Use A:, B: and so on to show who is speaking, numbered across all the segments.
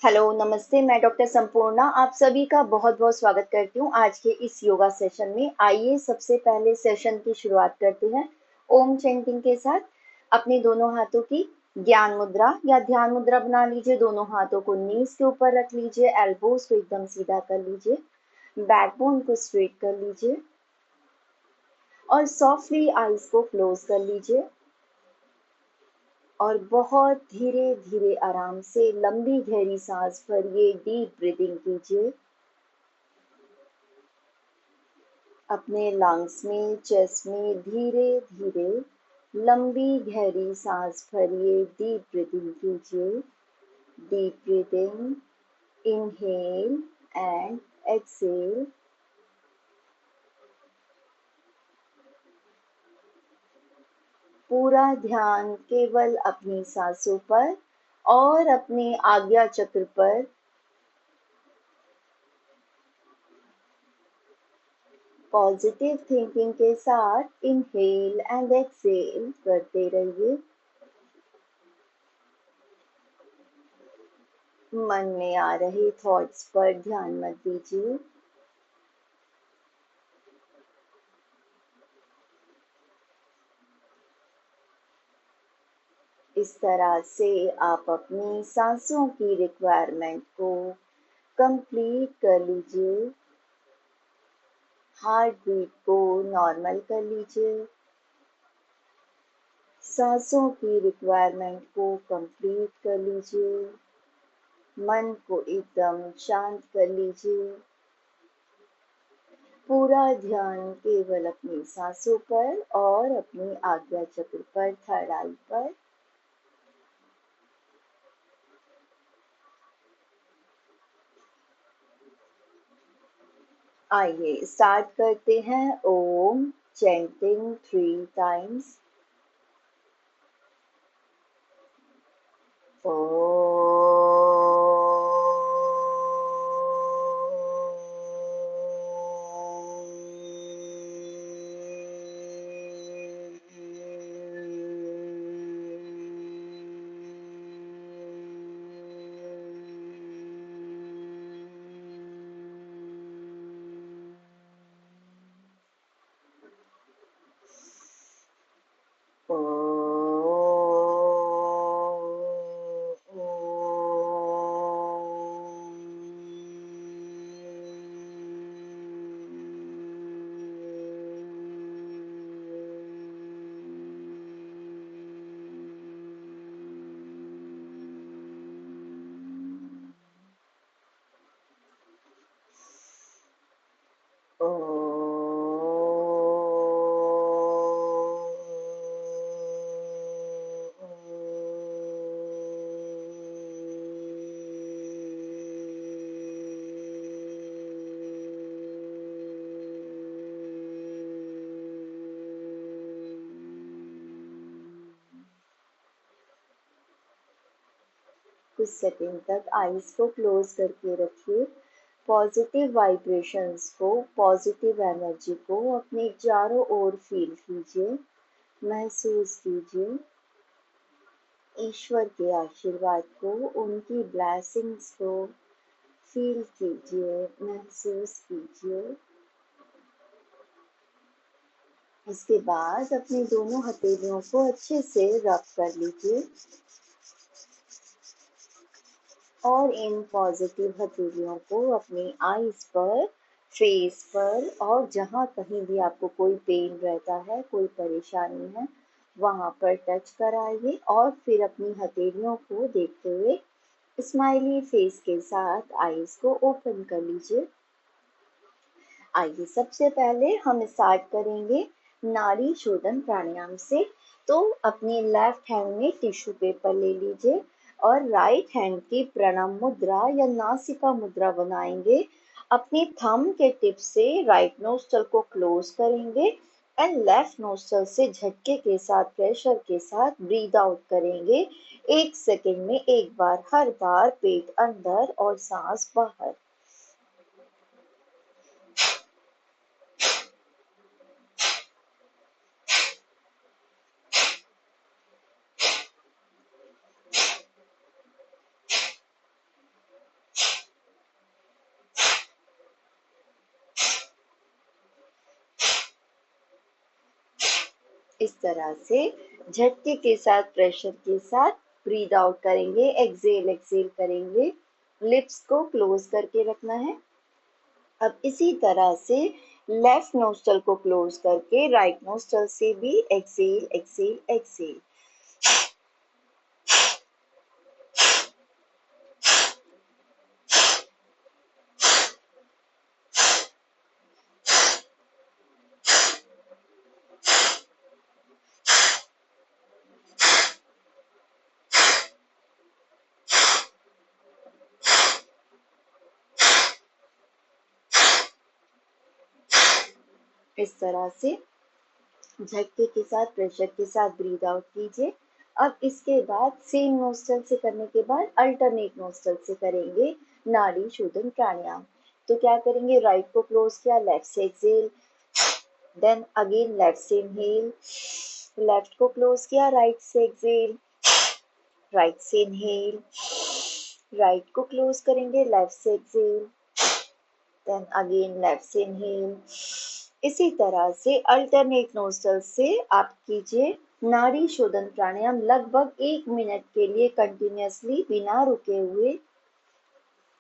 A: Hello, नमस्ते। मैं doctor Sampurna आप सभी का बहुत बहुत स्वागत करती हूँ आज के इस योगा सेशन में। आइए सबसे पहले सेशन की शुरुआत करते हैं ओम चैंटिंग के साथ। अपने दोनों हाथों की ज्ञान मुद्रा या ध्यान मुद्रा बना लीजिए। दोनों हाथों को नीज के ऊपर रख लीजिए। एल्बोज को एकदम सीधा कर लीजिए। बैकबोन को स्ट्रेट कर लीजिए और सॉफ्टली आईज को क्लोज कर लीजिए और बहुत धीरे धीरे आराम से लंबी गहरी सांस भरिए। डीप ब्रीदिंग कीजिए। अपने लंग्स में, चेस्ट में धीरे धीरे लंबी गहरी सांस भरिए। डीप ब्रीदिंग कीजिए। Deep breathing, inhale and exhale. पूरा ध्यान केवल अपनी सांसों पर और अपने आज्ञा चक्र पर। पॉजिटिव थिंकिंग के साथ इनहेल एंड एक्सेल करते रहिए। मन में आ रहे थॉट्स पर ध्यान मत दीजिए। इस तरह से आप अपनी सांसों की रिक्वायरमेंट को कंप्लीट कर लीजिए। हार्ट बीट को नॉर्मल कर लीजिए। सांसों की रिक्वायरमेंट को कंप्लीट कर लीजिए। मन को एकदम शांत कर लीजिए। पूरा ध्यान केवल अपनी सांसों पर और अपनी आज्ञा चक्र पर, थर्ड आई पर। आइए स्टार्ट करते हैं ओम चैंटिंग 3 टाइम्स। कुछ सेकंड तक आईज को क्लोज करके रखिए। पॉजिटिव वाइब्रेशंस को, पॉजिटिव एनर्जी को अपने चारों ओर फील कीजिए, महसूस कीजिए। ईश्वर के आशीर्वाद को, उनकी ब्लेसिंग्स को फील कीजिए, महसूस कीजिए। इसके बाद अपनी दोनों हथेलियों को अच्छे से रब कर लीजिए और इन पॉजिटिव हथेलियों को अपनी आईज पर, फेस पर और जहाँ कहीं भी आपको कोई पेन रहता है, कोई परेशानी है, वहाँ पर टच कराइए और फिर अपनी हथेलियों को देखते हुए स्माइली फेस के साथ आईज को ओपन कर लीजिए। आइए सबसे पहले हम स्टार्ट करेंगे नाड़ी शोधन प्राणायाम से। तो अपनी लेफ्ट हैंड में टिश्यू पेपर ले लीजिए और राइट हैंड की प्रणव मुद्रा या नासिका मुद्रा बनाएंगे। अपनी थंब के टिप से राइट नोस्ट्रल को क्लोज करेंगे एंड लेफ्ट नोस्ट्रल से झटके के साथ, प्रेशर के साथ ब्रीद आउट करेंगे। 1 सेकेंड में एक बार, हर बार पेट अंदर और सांस बाहर। इस तरह से झटके के साथ, प्रेशर के साथ ब्रीद आउट करेंगे, एक्सेल एक्सेल करेंगे, लिप्स को क्लोज करके रखना है। अब इसी तरह से लेफ्ट नोस्ट्रल को क्लोज करके राइट नोस्ट्रल से भी एक्सेल एक्सेल एक्सेल। इस तरह से झटके के साथ, प्रेशर के साथ ब्रीद आउट कीजिए। अब इसके बाद सेम नोस्ट्रल से करने के बाद अल्टरनेट नोस्ट्रल से करेंगे नाड़ी शोधन प्राणायाम। तो क्या करेंगे, राइट को क्लोज किया, लेफ्ट से एक्सेल, देन अगेन लेफ्ट से इनहेल, लेफ्ट को क्लोज किया, राइट से एक्सेल, राइट से इनहेल, राइट को क्लोज करेंगे, लेफ्ट से एक्सेल, देन अगेन लेफ्ट से इनहेल। इसी तरह से अल्टरनेट नोस्ट्रल से आप कीजिए नाड़ी शोधन प्राणायाम लगभग 1 मिनट के लिए कंटिन्यूअसली बिना रुके हुए,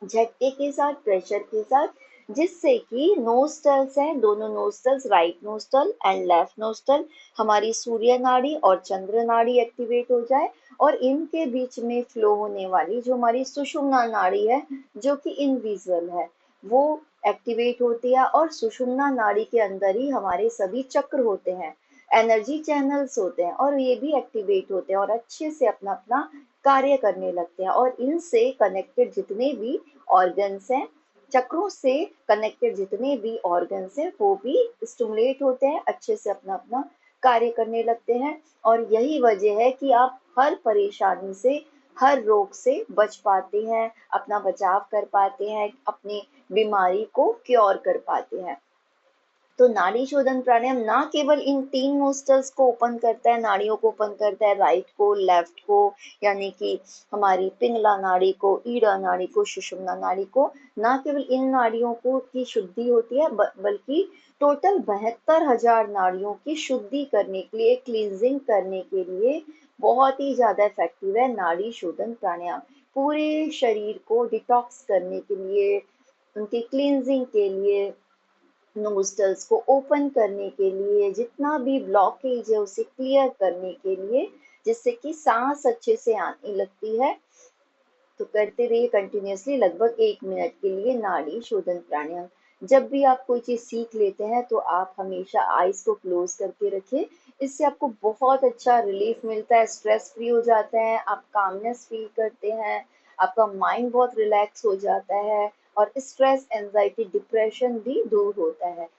A: झटके के साथ, प्रेशर के साथ, जिससे कि नोस्ट्रल्स हैं, दोनों nostrils, right nostril and left nostril, हमारी सूर्य नाड़ी और चंद्र नाड़ी एक्टिवेट हो जाए और इनके बीच में फ्लो होने वाली जो हमारी सुषुम्ना नाड़ी है, जो कि इनविजिबल है, वो एक्टिवेट होती है। और सुषुम्ना नाड़ी के अंदर ही हमारे सभी चक्र होते हैं, एनर्जी चैनल्स होते हैं, और ये भी एक्टिवेट होते हैं और अच्छे से अपना अपना कार्य करने लगते हैं। और इनसे कनेक्टेड जितने भी ऑर्गन्स हैं, चक्रों से कनेक्टेड जितने भी ऑर्गन्स हैं, वो भी स्टिमुलेट होते हैं, अच्छे से अपना अपना कार्य करने लगते हैं। और यही वजह है कि आप हर परेशानी से, हर रोग से बच पाते हैं, अपना बचाव कर पाते हैं, अपनी बीमारी को क्योर कर पाते हैं। तो नाड़ी शोधन प्राणायाम ना केवल इन 3 नोस्ट्रल्स को ओपन करता है, नाड़ियों को ओपन करता है, राइट को, लेफ्ट को, यानी कि हमारी पिंगला नाड़ी को, ईड़ा नाड़ी को, सुषुम्ना नाड़ी को, ना केवल इन नाड़ियों को की शुद्धि होती है, बल्कि टोटल 72,000 नाड़ियों की शुद्धि करने के लिए, क्लींजिंग करने के लिए बहुत ही ज्यादा इफेक्टिव है नाड़ी शोधन प्राणायाम। पूरे शरीर को डिटॉक्स करने के लिए, उनकी क्लींजिंग के लिए, नोस्ट्रल्स को ओपन करने के लिए, जितना भी ब्लॉकेज है उसे क्लियर करने के लिए, जिससे कि सांस अच्छे से आने लगती है। तो करते रहिए कंटिन्यूअसली लगभग 1 मिनट के लिए नाड़ी शोधन प्राणायाम। जब भी आप कोई चीज सीख लेते हैं तो आप हमेशा आईज को क्लोज करके रखिए, इससे आपको बहुत अच्छा रिलीफ मिलता है, स्ट्रेस फ्री हो जाता है, आप कामनेस फील करते हैं, आपका माइंड बहुत रिलैक्स हो जाता है, और स्ट्रेस, एंजाइटी, डिप्रेशन भी दूर होता है।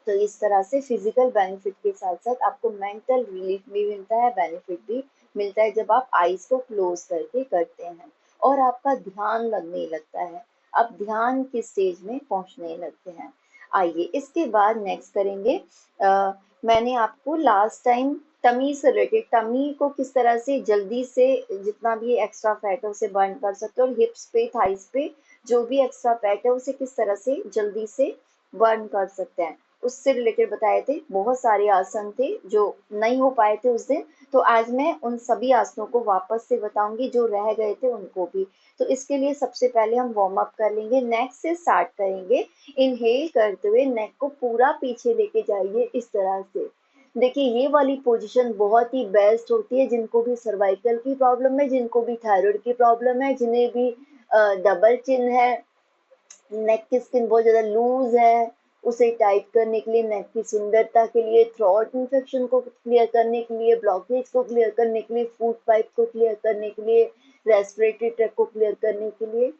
A: तो इस तरह से फिजिकल बेनिफिट के साथ साथ आपको मेंटल रिलीफ भी मिलता है, बेनिफिट भी मिलता है जब आप आईज को क्लोज करके करते हैं और आपका ध्यान लगने लगता है, आप ध्यान की स्टेज में पहुंचने लगते हैं। आइए इसके बाद नेक्स्ट करेंगे। मैंने आपको लास्ट टाइम टमी से रिलेटेड, टमी को किस तरह से जल्दी से जितना भी एक्स्ट्रा फैट है उसे बर्न कर सकते हो, और हिप्स पे, थाइस पे जो भी एक्स्ट्रा फैट है उसे किस तरह से जल्दी से बर्न कर सकते हैं, उससे रिलेटेड बताए थे। बहुत सारे आसन थे जो नहीं हो पाए थे उस दिन, तो आज मैं उन सभी आसनों को वापस से बताऊंगी, जो रह गए थे उनको भी। तो इसके लिए सबसे पहले हम वार्म अप कर लेंगे, नेक से स्टार्ट करेंगे। इनहेल करते हुए नेक को पूरा पीछे लेके जाइए इस तरह से। देखिए ये वाली पोजीशन बहुत ही बेस्ट होती है जिनको भी सर्वाइकल की प्रॉब्लम है, जिनको भी थायराइड की प्रॉब्लम है, जिन्हें भी डबल चिन है, नेक की स्किन बहुत ज्यादा लूज है, उसे टाइट करने के लिए, नेक की सुंदरता के लिए, थ्रोट इन्फेक्शन को क्लियर करने के लिए, ब्लॉकेज को क्लियर करने के लिए, फूड पाइप को क्लियर करने के लिए, रेस्पिरेटरी ट्रैक को क्लियर करने के लिए।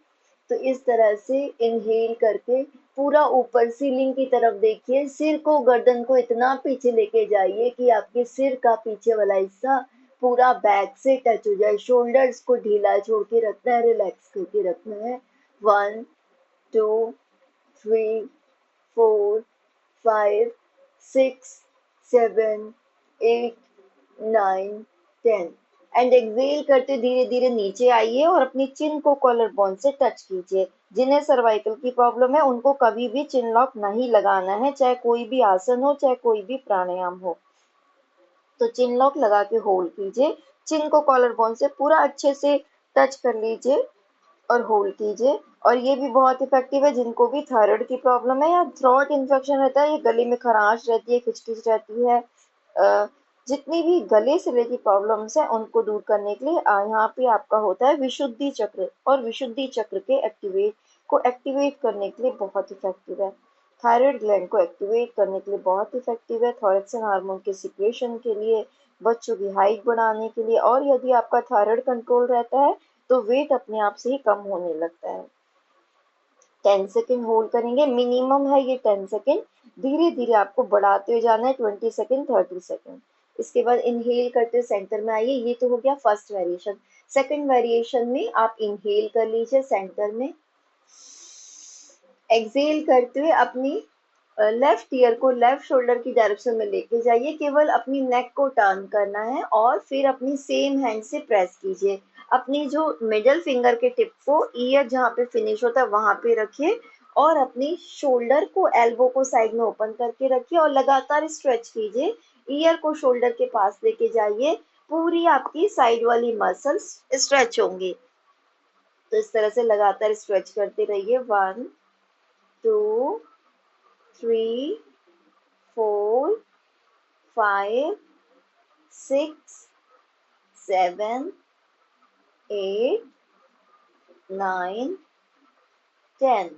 A: तो इस तरह से इनहेल करके पूरा ऊपर सीलिंग की तरफ देखिए, सिर को, गर्दन को इतना पीछे लेके जाइए कि आपके सिर का पीछे वाला हिस्सा पूरा बैक से टच हो जाए, शोल्डर्स को ढीला छोड़ के रखना है, रिलैक्स करके रखना है। 1 2 3 4 5 6 7 8 9 10। एंड एक्सेल करते धीरे धीरे नीचे आइए और अपनी चिन को कॉलर बोन से टच कीजिए। जिन्हें सर्वाइकल की प्रॉब्लम है उनको कभी भी चिन लॉक नहीं लगाना है, चाहे कोई भी आसन हो, चाहे कोई भी प्राणायाम हो। तो चिन लॉक लगा के होल्ड कीजिए, चिन को कॉलर बोन से पूरा अच्छे से टच कर लीजिए और होल्ड कीजिए। और ये भी बहुत इफेक्टिव है जिनको भी थायराइड की प्रॉब्लम है या थ्रोट इन्फेक्शन रहता है, ये गले में खराश रहती है, खिचखिच रहती है, जितनी भी गले से रिलेटेड प्रॉब्लम्स है उनको दूर करने के लिए यहाँ पे आपका होता है विशुद्धि चक्र, और विशुद्धि चक्र के एक्टिवेट करने के लिए बहुत इफेक्टिव है। थायराइड ग्लैंड को एक्टिवेट करने के लिए बहुत इफेक्टिव है, थायरॉक्सिन हार्मोन के सिक्रेशन के लिए, बच्चों की हाइट बढ़ाने के लिए, और यदि आपका थायराइड कंट्रोल रहता है तो वेट अपने आप से ही कम होने लगता है। 10 सेकेंड होल्ड करेंगे, मिनिमम है ये 10 सेकेंड, धीरे धीरे आपको बढ़ाते हुए जाना है 20 सेकेंड, 30 सेकेंड। इसके बाद इनहेल करते सेंटर में आइए, ये तो हो गया फर्स्ट वेरिएशन। सेकेंड वेरिएशन में आप इनहेल कर लीजिए सेंटर में, एक्सेल करते हुए अपनी लेफ्ट ईयर को लेफ्ट शोल्डर की डायरेक्शन में लेके जाइए, केवल अपनी नेक को टर्न करना है और फिर अपनी सेम हैंड से प्रेस कीजिए। अपनी जो मिडल फिंगर के टिप को ईयर जहाँ पे फिनिश होता है वहां पे रखिए और अपनी शोल्डर को एल्बो को साइड में ओपन करके रखिए और लगातार स्ट्रेच कीजिए। ईयर को शोल्डर के पास लेके जाइए, पूरी आपकी साइड वाली मसल्स स्ट्रेच होंगी। तो इस तरह से लगातार स्ट्रेच करते रहिए। 1 2 3 4 5 6 7 8 9 10।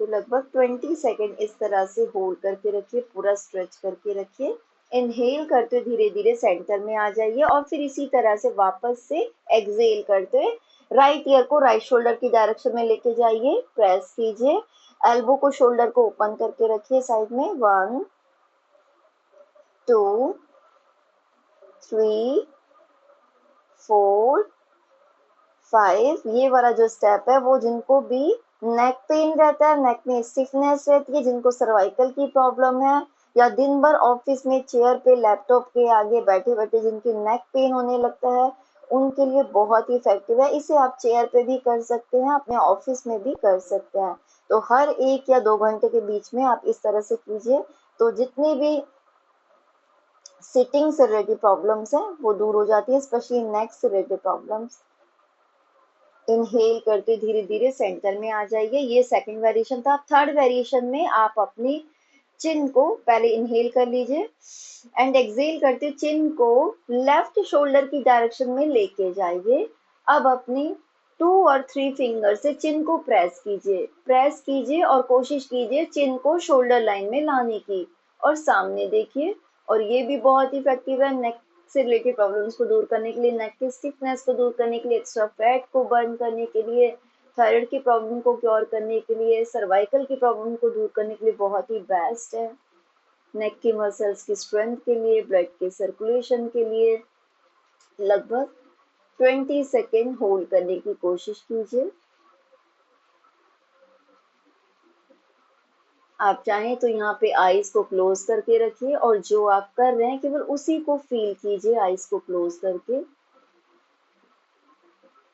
A: तो लगभग 20 सेकेंड इस तरह से होल्ड करके रखिए, पूरा स्ट्रेच करके रखिए। इनहेल करते धीरे धीरे सेंटर में आ जाइए और फिर इसी तरह से वापस से एक्सेल करते राइट ईयर को राइट शोल्डर की डायरेक्शन में लेके जाइए, प्रेस कीजिए, एल्बो को शोल्डर को ओपन करके रखिए साइड में। 1 2 3 4 5। ये वाला जो स्टेप है वो जिनको भी नेक पेन रहता है, नेक में स्टिफनेस रहती है, जिनको सर्वाइकल की प्रॉब्लम है, या दिन भर ऑफिस में चेयर पे लैपटॉप के आगे बैठे बैठे जिनकी नेक पेन होने लगता है, उनके लिए बहुत ही इफेक्टिव है। इसे आप चेयर पे भी कर सकते हैं, अपने ऑफिस में भी कर सकते हैं। तो हर 1 या 2 घंटे के बीच में आप इस तरह से कीजिए, तो जितनी भी सिटिंग से रिलेटेड प्रॉब्लम्स हैं वो दूर हो जाती है, स्पेशली नेक से रिलेटेड प्रॉब्लम्स। इनहेल करते धीरे धीरे सेंटर में आ जाइए, ये सेकंड वेरिएशन था। थर्ड वेरिएशन में आप अपनी चिन को पहले इनहेल कर लीजिए एंड एक्सेल करते चिन को लेफ्ट शोल्डर की डायरेक्शन में लेके जाइए। अब अपनी 2 और 3 फिंगर से चिन को प्रेस कीजिए और कोशिश कीजिए चिन को शोल्डर लाइन में लाने की, और सामने देखिए। और ये भी बहुत इफेक्टिव है नेक से रिलेटेड प्रॉब्लम्स को दूर करने के लिए, नेक की स्टिफनेस को दूर करने के लिए, एक्स्ट्रा फैट को बर्न करने के लिए, थायराइड की प्रॉब्लम को क्योर करने के लिए, सर्वाइकल की प्रॉब्लम को दूर करने के लिए बहुत ही बेस्ट है। नेक की मसल्स की स्ट्रेंथ के लिए, ब्लड के सर्कुलेशन के लिए लगभग 20 सेकेंड होल्ड करने की कोशिश कीजिए। आप चाहें तो यहाँ पे आईज को क्लोज करके रखिए और जो आप कर रहे हैं केवल उसी को फील कीजिए आईज को क्लोज करके।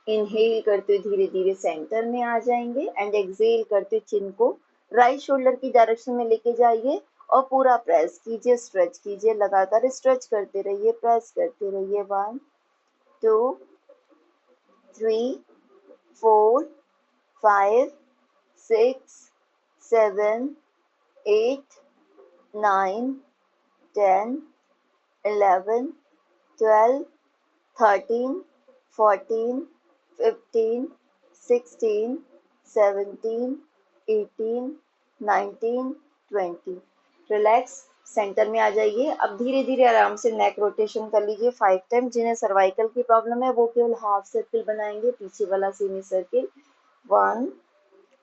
A: इनहेल करते हुए धीरे धीरे सेंटर में आ जाएंगे एंड एक्सेल करते हुए चिन को राइट शोल्डर की डायरेक्शन में लेके जाइए और पूरा प्रेस कीजिए, स्ट्रेच कीजिए, लगातार स्ट्रेच करते रहिए, प्रेस करते रहिए। 1 2 3 4 5 6 7 8 9 10 11 12 13 14 15 16 17 18 19 20। रिलैक्स, सेंटर में आ जाइए। अब धीरे धीरे आराम से नेक रोटेशन कर लीजिए 5 टाइम। जिन्हें सर्वाइकल की प्रॉब्लम है वो केवल हाफ सर्किल बनाएंगे, पीछे वाला सेमी सर्किल। 1।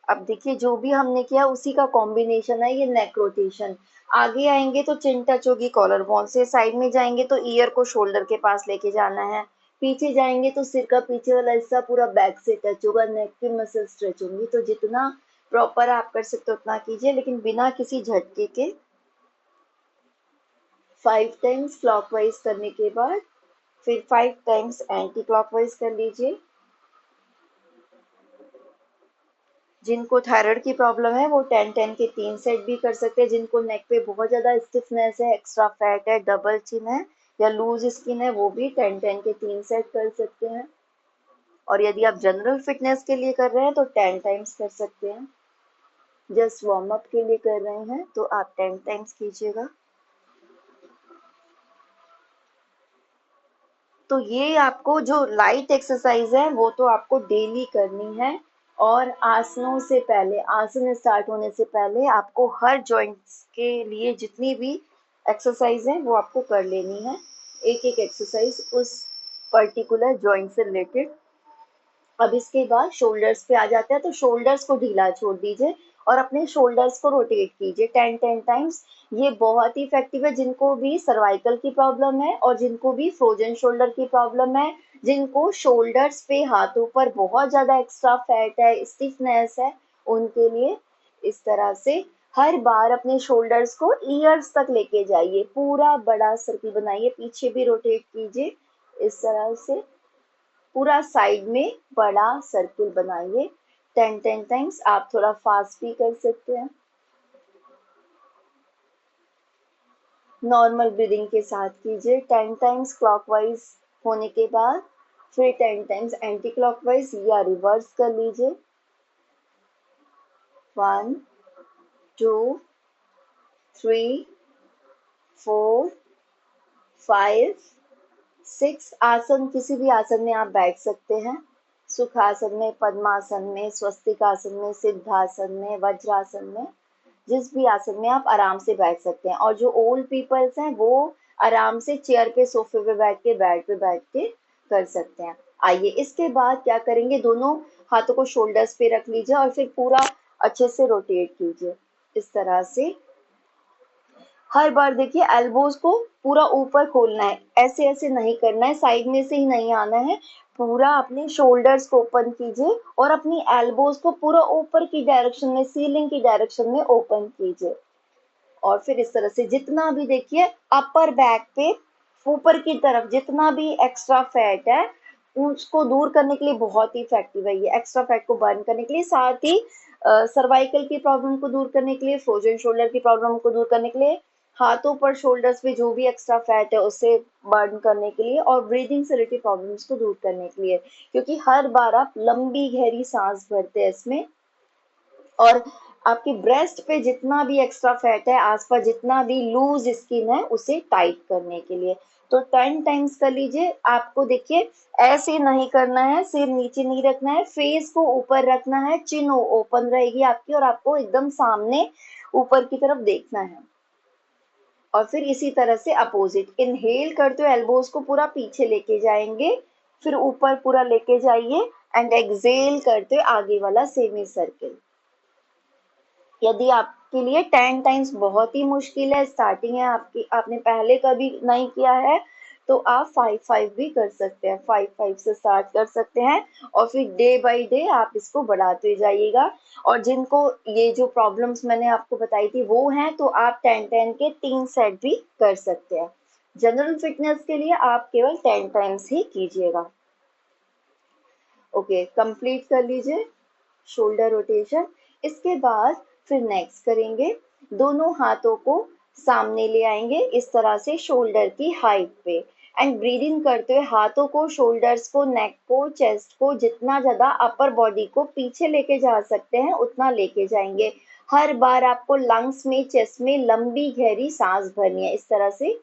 A: अब देखिए जो भी हमने किया उसी का कॉम्बिनेशन है ये नेक रोटेशन। आगे आएंगे तो चिन टच होगी कॉलर बोन से, साइड में जाएंगे तो ईयर को शोल्डर के पास लेके जाना है, पीछे जाएंगे तो सिर का पीछे वाला हिस्सा पूरा बैक से टच होगा, नेक की मसल स्ट्रेच होंगी। तो जितना प्रॉपर आप कर सकते हो उतना कीजिए, लेकिन बिना किसी झटके के। 5 टाइम्स क्लॉकवाइज करने के बाद फिर 5 टाइम्स एंटी क्लॉकवाइज कर लीजिए। जिनको थायराइड की प्रॉब्लम है वो 10-10 के 3 सेट भी कर सकते हैं। जिनको नेक पे बहुत ज़्यादा स्टिफनेस है, एक्स्ट्रा फैट है, डबल चिन है या लूज स्किन है, वो भी 10-10 के 3 सेट कर सकते हैं। और यदि आप जनरल फिटनेस के लिए कर रहे हैं तो 10 टाइम्स कर सकते हैं। जस्ट वार्म अप के लिए कर रहे हैं तो आप 10 टाइम्स कीजिएगा। तो ये आपको जो लाइट एक्सरसाइज है वो तो आपको डेली करनी है। और आसनों से पहले, आसन स्टार्ट होने से पहले आपको हर जॉइंट्स के लिए जितनी भी एक्सरसाइज है वो आपको कर लेनी है। एक एक एक्सरसाइज उस पर्टिकुलर जॉइंट से रिलेटेड। अब इसके बाद शोल्डर्स पे आ जाते हैं, तो शोल्डर्स को ढीला छोड़ दीजिए और अपने शोल्डर्स को रोटेट कीजिए 10-10 टाइम्स। ये बहुत ही इफेक्टिव है जिनको भी सर्वाइकल की प्रॉब्लम है और जिनको भी फ्रोजन शोल्डर की प्रॉब्लम है, जिनको शोल्डर्स पे हाथों पर बहुत ज्यादा एक्स्ट्रा फैट है, स्टिफनेस है, उनके लिए इस तरह से हर बार अपने शोल्डर्स को ईयर्स तक लेके जाइए, पूरा बड़ा सर्किल बनाइए, पीछे भी रोटेट कीजिए इस तरह से, पूरा साइड में बड़ा सर्किल बनाइए 10-10 टाइम्स। आप थोड़ा फास्ट भी कर सकते हैं नॉर्मल ब्रीदिंग के साथ कीजिए। 10 टाइम्स क्लॉकवाइज होने के बाद फिर 10 टाइम्स एंटी क्लॉकवाइज या रिवर्स कर लीजिए। 1 2 3 4 5 6। आसन, किसी भी आसन में आप बैठ सकते हैं, सुखासन में, पद्मासन में, स्वस्तिक आसन में, सिद्धासन में, वज्रासन में, जिस भी आसन में आप आराम से बैठ सकते हैं। और जो ओल्ड पीपल्स हैं वो आराम से चेयर पे, सोफे पे बैठ के, बेड पे बैठ के कर सकते हैं। आइए इसके बाद क्या करेंगे, दोनों हाथों को शोल्डर्स पे रख लीजिए और फिर पूरा अच्छे से रोटेट कीजिए इस तरह से। हर बार देखिए एल्बोज को पूरा ऊपर खोलना है, ऐसे ऐसे नहीं करना है, साइड में से ही नहीं आना है। पूरा अपने शोल्डर्स को ओपन कीजिए और अपनी एल्बोज को पूरा ऊपर की डायरेक्शन में, सीलिंग की डायरेक्शन में ओपन कीजिए। और फिर इस तरह से जितना भी देखिए अपर बैक पे ऊपर की तरफ जितना भी एक्स्ट्रा फैट है उसको दूर करने के लिए बहुत ही इफेक्टिव है ये, एक्स्ट्रा फैट को बर्न करने के लिए, साथ ही सर्वाइकल की प्रॉब्लम को दूर करने के लिए, फ्रोजन शोल्डर की प्रॉब्लम को दूर करने के लिए, हाथों पर शोल्डर्स पे जो भी एक्स्ट्रा फैट है उसे बर्न करने के लिए, और ब्रीदिंग से रिलेटेड प्रॉब्लम्स को दूर करने के लिए। क्योंकि हर बार आप लंबी गहरी सांस भरते हैं इसमें, और आपकी ब्रेस्ट पे जितना भी एक्स्ट्रा फैट है, आसपास जितना भी लूज स्किन है, उसे टाइट करने के लिए। तो 10 टाइम्स कर लीजिए। आपको देखिए ऐसे नहीं करना है, सिर नीचे नहीं रखना है, फेस को ऊपर रखना है, चिन ओपन रहेगी आपकी और आपको एकदम सामने ऊपर की तरफ देखना है। और फिर इसी तरह से अपोजिट, इनहेल करते हुए एल्बोज को पूरा पीछे लेके जाएंगे, फिर ऊपर पूरा लेके जाइए, एंड एक्सेल करते हुए आगे वाला सेमी सर्किल। यदि आपके लिए 10 टाइम्स बहुत ही मुश्किल है, स्टार्टिंग है आपकी, आपने पहले कभी नहीं किया है, तो आप 5-5 भी कर सकते हैं, 5-5 से स्टार्ट कर सकते हैं और फिर डे बाय डे आप इसको बढ़ाते जाइएगा। और जिनको ये जो प्रॉब्लम्स मैंने आपको बताई थी वो हैं, तो आप 10-10 के 3 सेट भी कर सकते हैं। जनरल फिटनेस के लिए आप केवल 10 टाइम्स ही कीजिएगा। ओके, कंप्लीट कर लीजिए शोल्डर रोटेशन। इसके बाद फिर नेक्स्ट करेंगे, दोनों हाथों को सामने ले आएंगे इस तरह से शोल्डर की हाइट पे, एंड ब्रीदिंग करते हुए हाथों को, शोल्डर्स को, नेक को, चेस्ट को, जितना ज्यादा अपर बॉडी को पीछे लेके जा सकते हैं उतना लेके जाएंगे। हर बार आपको लंग्स में, चेस्ट में लंबी गहरी सांस भरनी है इस तरह से।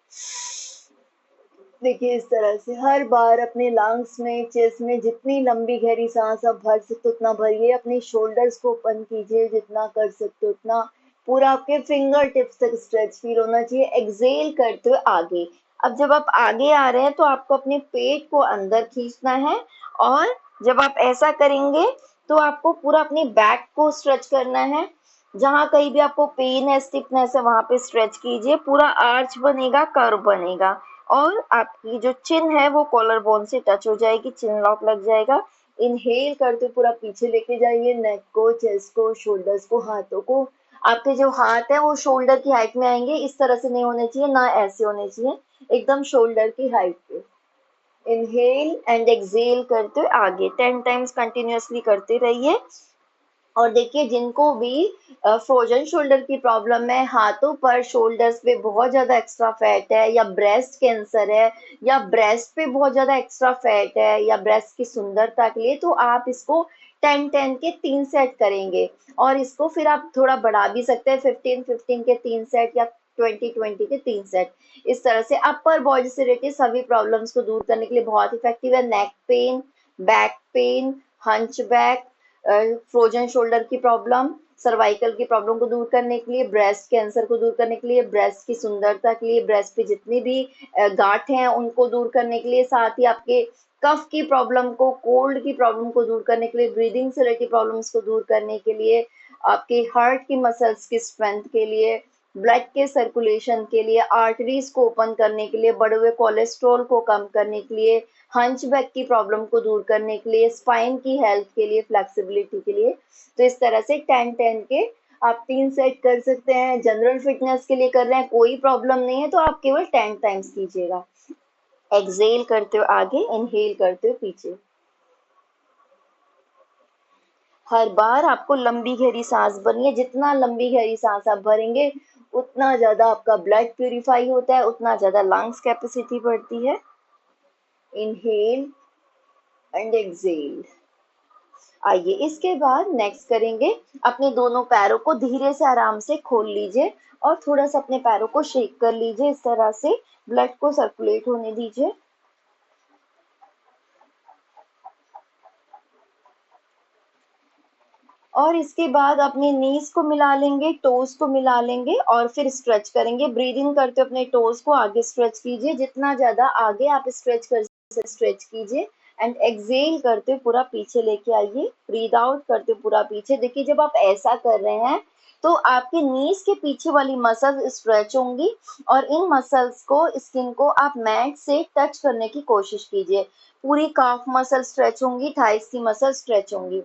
A: देखिए इस तरह से हर बार अपने लंग्स में, चेस्ट में जितनी लंबी गहरी सांस आप भर सकते हो उतना भरिए, अपने शोल्डर्स को ओपन कीजिए जितना कर सकते हो उतना, पूरा आपके फिंगर टिप्स तक स्ट्रेच फील होना चाहिए। एक्सेल करते हुए आगे। अब जब आप आगे आ रहे हैं तो आपको अपने पेट को अंदर खींचना है, और जब आप ऐसा करेंगे तो आपको पूरा अपने बैक को स्ट्रेच करना है। जहां कहीं भी आपको पेन है, स्टिफनेस है, वहां पे स्ट्रेच कीजिए, पूरा आर्च बनेगा, कर्व बनेगा, और आपकी जो चिन है वो कॉलर बोन से टच हो जाएगी, चिन लॉक लग जाएगा। इनहेल करते पूरा पीछे लेके जाइए, नेक को, चेस्ट को, शोल्डर्स को, हाथों को। आपके जो हाथ है वो शोल्डर की हाइट में आएंगे, इस तरह से नहीं होने चाहिए, ना ऐसे होने चाहिए, एकदम शोल्डर की हाइट पे। इनहेल एंड एक्सेल करते हुए आगे 10 टाइम्स कंटिन्यूअसली करते रहिए। और देखिए जिनको भी फ्रोजन शोल्डर की प्रॉब्लम है, हाथों पर शोल्डर्स पे बहुत ज्यादा एक्स्ट्रा फैट है, या ब्रेस्ट कैंसर है, या ब्रेस्ट पे बहुत ज्यादा एक्स्ट्रा फैट है, या ब्रेस्ट की सुंदरता के लिए, तो आप इसको 10-10 के 3 सेट करेंगे। और इसको फिर आप थोड़ा बढ़ा भी सकते हैं, 15-15 के 3 सेट, या 20-20 के 3 सेट। इस तरह से अपर बॉडी से रिलेटेड सभी प्रॉब्लम्स को दूर करने के लिए बहुत इफेक्टिव है। Neck pain, back pain, hunch back, frozen shoulder की प्रॉब्लम, सर्वाइकल की प्रॉब्लम को दूर करने के लिए, ब्रेस्ट कैंसर को दूर करने के लिए, ब्रेस्ट की सुंदरता के लिए, ब्रेस्ट पे जितनी भी गांठें हैं उनको दूर करने के लिए, साथ ही आपके कफ की प्रॉब्लम को, कोल्ड की प्रॉब्लम को दूर करने के लिए, ब्रीदिंग से रिलेटेड प्रॉब्लम्स को दूर करने के लिए, आपके हार्ट की मसल्स की स्ट्रेंथ के लिए, ब्लड के सर्कुलेशन के लिए, आर्टरीज को ओपन करने के लिए, बढ़े हुए कोलेस्ट्रॉल को कम करने के लिए, हंचबैक की प्रॉब्लम को दूर करने के लिए, स्पाइन की हेल्थ के लिए, फ्लेक्सिबिलिटी के लिए। तो इस तरह से 10-10 के आप 3 सेट कर सकते हैं। जनरल फिटनेस के लिए कर रहे हैं, कोई प्रॉब्लम नहीं है, तो आप केवल 10 टाइम्स कीजिएगा। एक्सेल करते हो आगे, इनहेल करते हो पीछे। हर बार आपको लंबी गहरी सांस भरनी है। जितना लंबी गहरी सांस आप भरेंगे, उतना ज्यादा आपका ब्लड प्यूरिफाई होता है, उतना ज्यादा लंग्स कैपेसिटी बढ़ती है। Inhale and exhale. आइए इसके बाद नेक्स्ट करेंगे, अपने दोनों पैरों को धीरे से आराम से खोल लीजिए और थोड़ा सा अपने पैरों को शेक कर लीजिए, इस तरह से ब्लड को सर्कुलेट होने दीजिए। और इसके बाद अपने नीज को मिला लेंगे, टोज को मिला लेंगे और फिर स्ट्रेच करेंगे। ब्रीदिंग करते हुए अपने टोज को आगे स्ट्रेच कीजिए, जितना ज्यादा आगे आप स्ट्रेच कर स्ट्रेच कीजिए। एंड एक्सेल करते हुए पूरा पीछे लेके आइए, ब्रीद आउट करते हुए पूरा पीछे। देखिए जब आप ऐसा कर रहे हैं तो आपके नीज के पीछे वाली मसल्स स्ट्रेच होंगी, और इन मसल्स को, स्किन को आप मैट से टच करने की कोशिश कीजिए। पूरी काफ मसल स्ट्रेच होंगी, थाइस की मसल स्ट्रेच होंगी।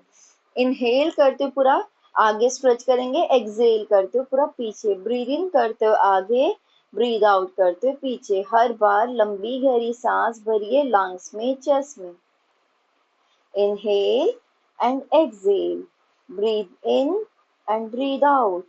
A: इनहेल करते हुए पूरा आगे स्ट्रेच करेंगे, एक्सेल करते हुए पूरा पीछे, ब्रीद इन करते हुए आगे, ब्रीद आउट करते हुए पीछे। हर बार लंबी गहरी सांस भरिए लंग्स में, चेस्ट में। Inhale and exhale, breathe in and breathe out.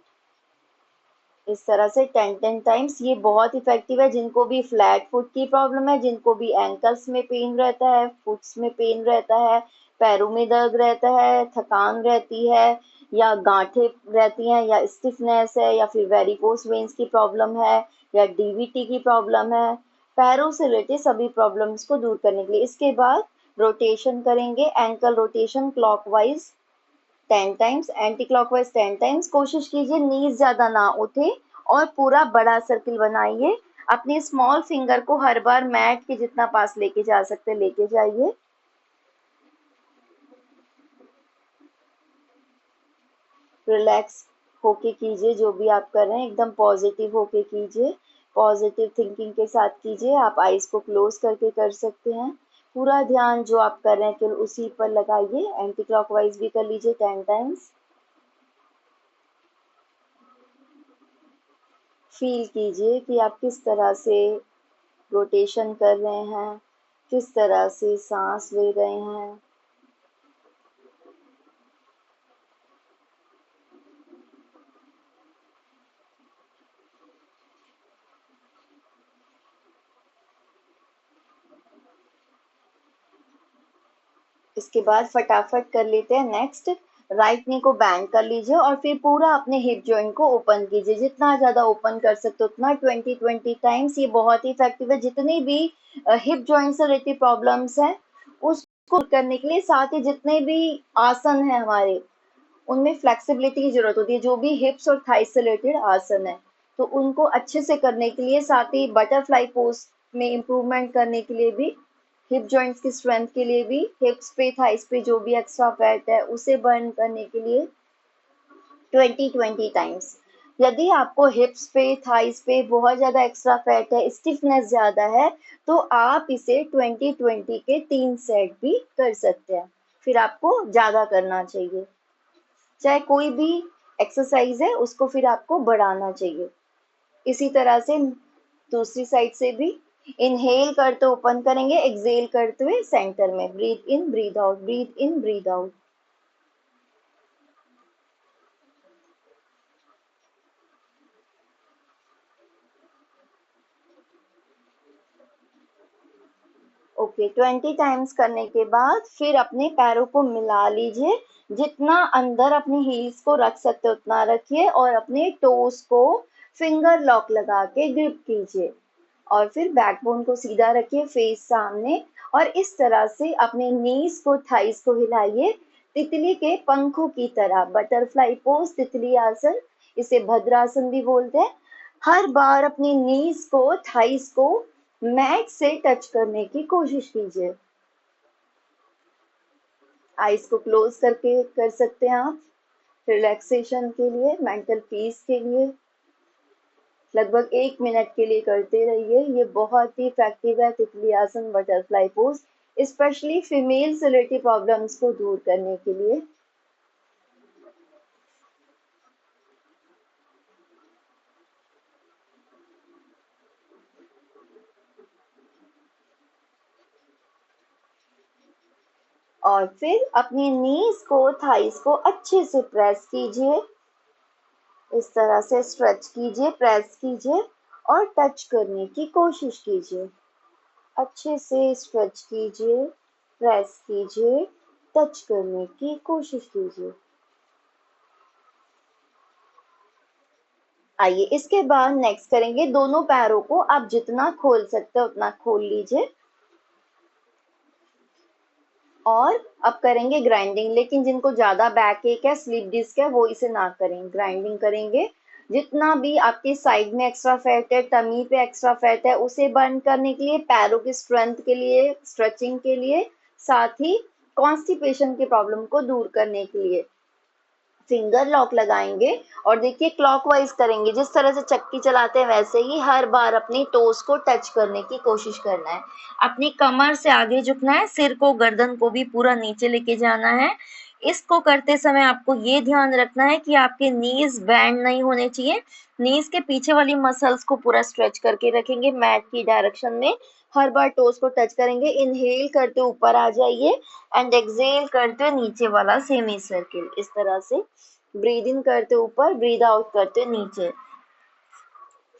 A: इस तरह से 10-10 टाइम्स। ये बहुत इफेक्टिव है जिनको भी फ्लैट फुट की प्रॉब्लम है, जिनको भी एंकल्स में पेन रहता है, फुट्स में पेन रहता है, पैरों में दर्द रहता है, थकान रहती है, या गांठें रहती हैं, या स्टिफनेस है, या फिर वेरिकोस वेन्स की प्रॉब्लम है, या डीवीटी की प्रॉब्लम है, पैरों से रिलेटेड सभी प्रॉब्लम्स को दूर करने के लिए। इसके बाद रोटेशन करेंगे, ankle rotation clockwise 10 times, anti clockwise 10 times. कोशिश कीजिए नीज ज्यादा ना उठे और पूरा बड़ा सर्किल बनाइए। अपनी स्मॉल फिंगर को हर बार मैट के जितना पास लेके जा सकते लेके जाइए। रिलैक्स होके कीजिए, जो भी आप कर रहे हैं एकदम पॉजिटिव होके कीजिए, पॉजिटिव थिंकिंग के साथ कीजिए। आप आईज को क्लोज करके कर सकते हैं। पूरा ध्यान जो आप कर रहे हैं केवल उसी पर लगाइए। एंटी क्लॉकवाइज भी कर लीजिए 10 टाइम्स। फील कीजिए कि आप किस तरह से रोटेशन कर रहे हैं, किस तरह से सांस ले रहे हैं। इसके बाद फटाफट कर लेते हैं नेक्स्ट। राइट नी को बैंड कर लीजिए और फिर पूरा अपने हिप जॉइंट को ओपन कीजिए, जितना ज्यादा ओपन कर सकते हो उतना, 20-20 टाइम्स। ये बहुत ही इफेक्टिव है जितनी भी हिप जॉइंट से रिलेटेड प्रॉब्लम्स है उसको करने के लिए। साथ ही जितने भी आसन है हमारे, उनमें फ्लेक्सिबिलिटी की जरूरत होती है, जो भी हिप्स और थाइस से रिलेटेड आसन है, तो उनको अच्छे से करने के लिए, साथ ही बटरफ्लाई पोज में इम्प्रूवमेंट करने के लिए भी, हिप जॉइंट्स की स्ट्रेंथ के लिए भी, हिप्स पे थाइस पे जो भी एक्स्ट्रा फैट है उसे बर्न करने के लिए 20-20 टाइम्स। यदि आपको हिप्स पे, थाइस पे बहुत ज्यादा एक्स्ट्रा फैट है, स्टिफनेस ज्यादा है, तो आप इसे 20-20 के 3 सेट भी कर सकते हैं। फिर आपको ज्यादा करना चाहिए, चाहे कोई भी एक्सरसाइज है उसको फिर आपको बढ़ाना चाहिए। इसी तरह से दूसरी साइड से भी। इनहेल करते ओपन करेंगे, एक्सेल करते हुए सेंटर में, ब्रीथ इन ब्रीथ आउट, ब्रीथ इन ब्रीथ आउट। ओके, 20 टाइम्स करने के बाद फिर अपने पैरों को मिला लीजिए। जितना अंदर अपने हील्स को रख सकते उतना रखिए और अपने टोस को फिंगर लॉक लगा के ग्रिप कीजिए और फिर बैकबोन को सीधा रखिए, फेस सामने, और इस तरह से अपने नीज को, थाइस को हिलाइए तितली के पंखों की तरह। बटरफ्लाई पोज, तितली आसन, इसे भद्रासन भी बोलते हैं। हर बार अपनी नीज को, थाइस को मैट से टच करने की कोशिश कीजिए। आईज को क्लोज करके कर सकते हैं आप, रिलैक्सेशन के लिए, मेंटल पीस के लिए। लगभग 1 मिनट के लिए करते रहिए। ये बहुत ही इफेक्टिव है तितली आसन, बटरफ्लाई पोज, स्पेशली फीमेल से रिलेटेड प्रॉब्लम्स को दूर करने के लिए। और फिर अपनी नीज को, थाइस को अच्छे से प्रेस कीजिए। इस तरह से स्ट्रेच कीजिए, प्रेस कीजिए और टच करने की कोशिश कीजिए। अच्छे से स्ट्रेच कीजिए, प्रेस कीजिए, टच करने की कोशिश कीजिए। आइए इसके बाद नेक्स्ट करेंगे, दोनों पैरों को आप जितना खोल सकते हो उतना खोल लीजिए। और अब करेंगे ग्राइंडिंग, लेकिन जिनको ज्यादा बैक एक है, स्लिप डिस्क है, वो इसे ना करें, ग्राइंडिंग करेंगे। जितना भी आपके साइड में एक्स्ट्रा फैट है, टमी पे एक्स्ट्रा फैट है, उसे बर्न करने के लिए, पैरों की स्ट्रेंथ के लिए, स्ट्रेचिंग के लिए, साथ ही कॉन्स्टिपेशन की प्रॉब्लम को दूर करने के लिए फिंगर लॉक लगाएंगे। और देखिए क्लॉकवाइज करेंगे, जिस तरह से चक्की चलाते हैं वैसे ही हर बार अपनी टोस को टच करने की कोशिश करना है। अपनी कमर से आगे झुकना है, सिर को, गर्दन को भी पूरा नीचे लेके जाना है। इसको करते समय आपको ये ध्यान रखना है कि आपके नीज बैंड नहीं होने चाहिए। नीज के पीछे वाली मसल्स को पूरा स्ट्रेच करके रखेंगे मैट की डायरेक्शन में। हर बार टोस को टच करेंगे, इनहेल करते ऊपर आ जाइए एंड एक्सहेल करते नीचे वाला सेमी सर्किल। इस तरह से ब्रीद इन करते ऊपर, ब्रीद आउट करते नीचे।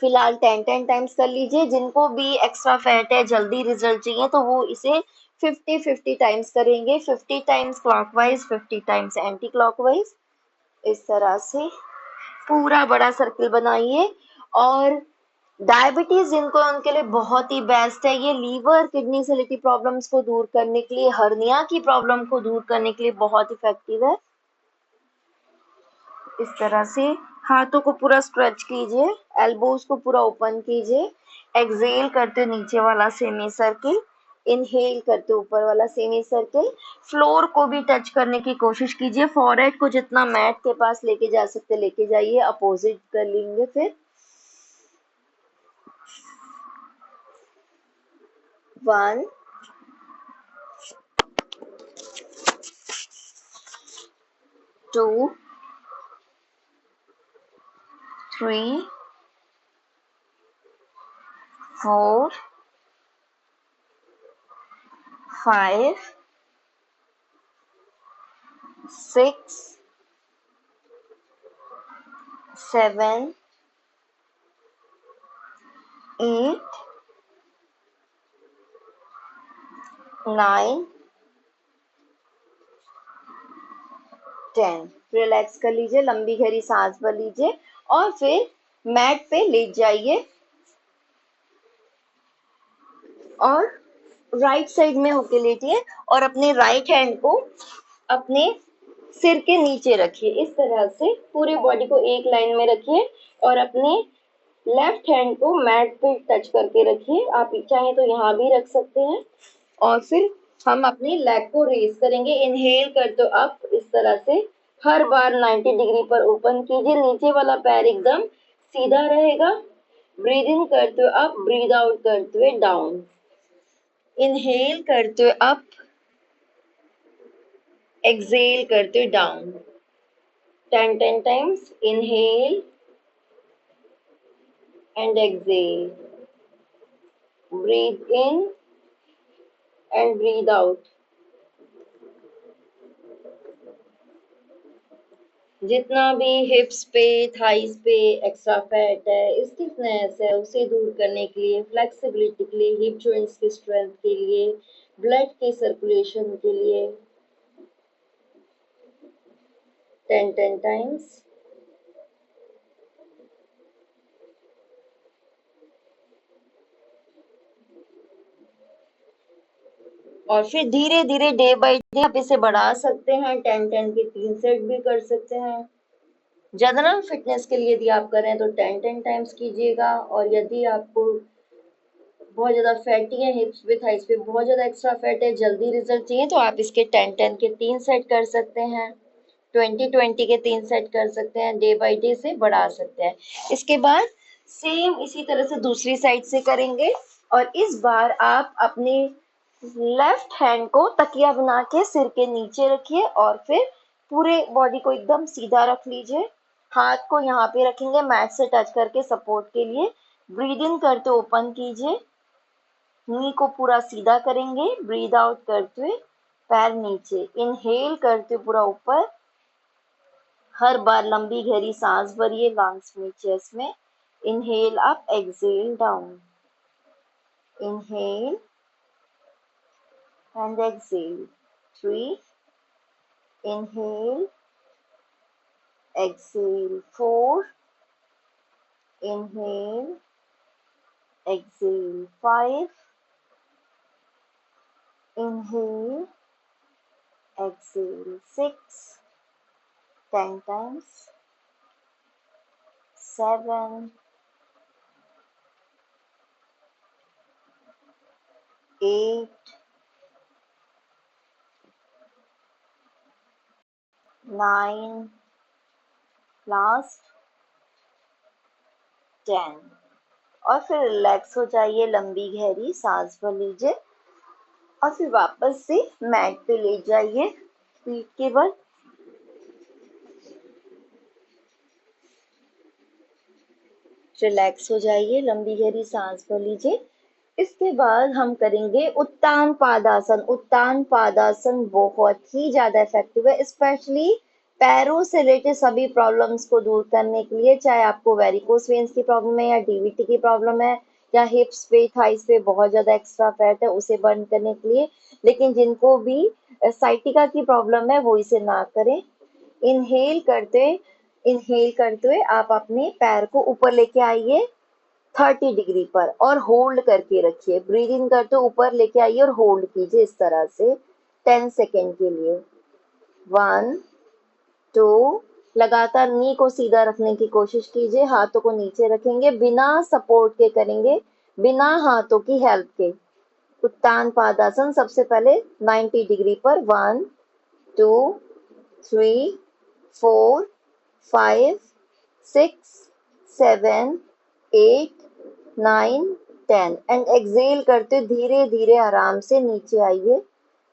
A: फिलहाल 10 टाइम्स कर लीजिए। जिनको भी एक्स्ट्रा फैट है, जल्दी रिजल्ट चाहिए, तो वो इसे 50 टाइम्स करेंगे। 50 times clockwise, 50 times anti clockwise. इस तरह से पूरा बड़ा सर्किल बनाइए। और डायबिटीज जिनको है उनके लिए बहुत ही बेस्ट है ये। लीवर किडनी से रिलेटेड प्रॉब्लम्स को दूर करने के लिए, हर्निया की प्रॉब्लम को दूर करने के लिए बहुत इफेक्टिव है। इस तरह से हाथों को पूरा स्ट्रेच कीजिए, एल्बोज को पूरा ओपन कीजिए, एक्सहेल करते नीचे वाला सेमी सर्किल, इनहेल करते ऊपर वाला सेमी सर्किल। फ्लोर को भी टच करने की कोशिश कीजिए, फॉरहेड को जितना मैट के पास लेके जा सकते लेके जाइए। अपोजिट कर लेंगे फिर। 1 2 3 4 5 6 7 8 9 10। रिलैक्स कर लीजिए, लंबी गहरी सांस भर लीजिए और फिर मैट पे लेट जाइए और राइट साइड में होके लेटिए और अपने राइट हैंड को अपने सिर के नीचे रखिए। इस तरह से पूरी बॉडी को एक लाइन में रखिए और अपने लेफ्ट हैंड को मैट पे टच करके रखिए। आप चाहें तो यहाँ भी रख सकते हैं। और फिर हम अपनी लेग को रेज करेंगे, इनहेल करते हो अप, इस तरह से हर बार 90 डिग्री पर ओपन कीजिए। नीचे वाला पैर एकदम सीधा रहेगा। ब्रीद इन करते हुए अप, ब्रीद आउट करते हुए डाउन। इनहेल करते हुए अप, एक्सहेल करते हुए down. 10 times. Inhale and exhale. Breathe in and breathe out. जितना भी हिप्स पे, थाइस पे एक्स्ट्रा फैट है, स्टिफनेस है, उसे दूर करने के लिए, फ्लेक्सिबिलिटी के लिए, हिप जॉइंट्स की स्ट्रेंथ के लिए, ब्लड के सर्कुलेशन के लिए 10 टाइम्स। और फिर धीरे धीरे डे बाय डे आप इसे बढ़ा सकते हैं, 10 के 3 सेट भी कर सकते हैं। जनरल फिटनेस के लिए यदि आप करें तो 10 टाइम्स कीजिएगा, और यदि आपको बहुत ज्यादा फैटी है, हिप्स पे थाइस पे बहुत ज्यादा एक्स्ट्रा फैट है, जल्दी रिजल्ट चाहिए, तो आप इसके 10 के 3 सेट कर सकते हैं, 20 के 3 सेट कर सकते हैं, डे बाय डे से बढ़ा सकते हैं। इसके बाद सेम इसी तरह से दूसरी साइड से करेंगे, और इस बार आप अपने लेफ्ट हैंड को तकिया बना के सिर के नीचे रखिए, और फिर पूरे बॉडी को एकदम सीधा रख लीजिए। हाथ को यहाँ पे रखेंगे मैट से टच करके सपोर्ट के लिए। ब्रीद इन करते ओपन कीजिए, नी को पूरा सीधा करेंगे, ब्रीद आउट करते हुए पैर नीचे, इनहेल करते हुए पूरा ऊपर, हर बार लंबी गहरी सांस भरिए लंग्स में, चेस्ट में। Inhale up, exhale down, inhale and exhale, 3, inhale, exhale, 4, inhale, exhale, 5, inhale, exhale, 6, 10 times, 7, 8, 9, last 10। और फिर रिलैक्स हो जाइए, लंबी गहरी सांस भर लीजिए, और फिर वापस से मैट पे ले जाइए, पीठ के बल। रिलैक्स हो जाइए, लंबी गहरी सांस भर लीजिए। इसके बाद हम करेंगे उत्तान पादासन। उत्तान पादासन बहुत ही ज्यादा इफेक्टिव है, स्पेशली पैरों से रिलेटेड सभी प्रॉब्लम्स को दूर करने के लिए, चाहे आपको वेरिकोस वेन्स की प्रॉब्लम है, या डीवीटी की प्रॉब्लम है, या हिप्स पे थाइस पे बहुत ज्यादा एक्स्ट्रा फैट है, उसे बर्न करने के लिए। लेकिन जिनको भी साइटिका की प्रॉब्लम है वो इसे ना करें। इनहेल करते इनहेल करते हुए आप अपने पैर को ऊपर लेके आइए 30 डिग्री पर, और होल्ड करके रखिए। ब्रीद इन करते ऊपर लेके आइए और होल्ड कीजिए इस तरह से 10 सेकेंड के लिए। 1, 2, लगातार नी को सीधा रखने की कोशिश कीजिए, हाथों को नीचे रखेंगे, बिना सपोर्ट के करेंगे, बिना हाथों की हेल्प के। उत्तान पादासन सबसे पहले 90 डिग्री पर। 1, 2, 3, 4, 5, 6, 7, 8, 9, 10, एंड एक्सेल करते धीरे धीरे आराम से नीचे आइए,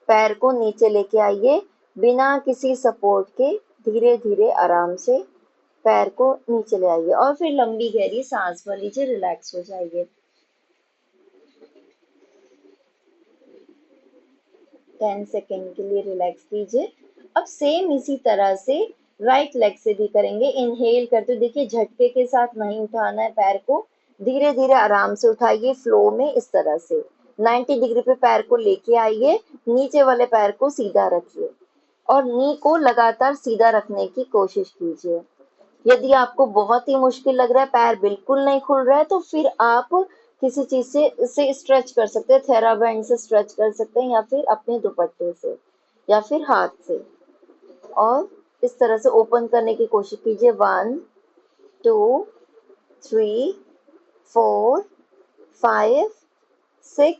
A: पैर को नीचे लेके आइए, बिना किसी सपोर्ट के धीरे धीरे आराम से पैर को नीचे ले आइए, और फिर लंबी गहरी सांस भर लीजिए, रिलैक्स हो जाइए। 10 सेकेंड के लिए रिलैक्स कीजिए। अब सेम इसी तरह से राइट लेग से भी करेंगे। इनहेल करते देखिए, झटके के साथ नहीं उठाना है पैर को, धीरे धीरे आराम से उठाइए फ्लो में, इस तरह से 90 डिग्री पे पैर को लेके आइए, नीचे वाले पैर को सीधा रखिए, और नी को लगातार सीधा रखने की कोशिश कीजिए। यदि आपको बहुत ही मुश्किल लग रहा है, पैर बिल्कुल नहीं खुल रहा है, तो फिर आप किसी चीज से इसे स्ट्रेच कर सकते हैं, थेराबैंड से स्ट्रेच कर सकते हैं, या फिर अपने दुपट्टे से, या फिर हाथ से, और इस तरह से ओपन करने की कोशिश कीजिए। 1, 2, 3, 4, 5, 6,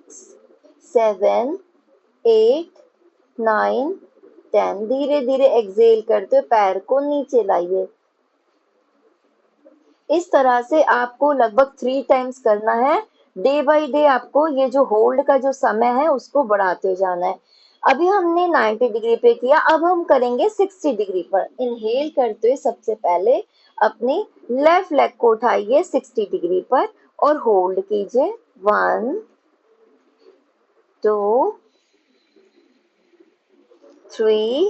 A: 7, 8, 9, 10। धीरे धीरे एक्सेल करते हुए पैर को नीचे लाइए। इस तरह से आपको लगभग 3 टाइम्स करना है। डे बाय डे आपको ये जो होल्ड का जो समय है उसको बढ़ाते जाना है। अभी हमने 90 डिग्री पे किया, अब हम करेंगे 60 डिग्री पर। इनहेल करते हुए सबसे पहले अपनी लेफ्ट लेग को उठाइए 60 डिग्री पर, और होल्ड कीजिए। 1, 2, 3,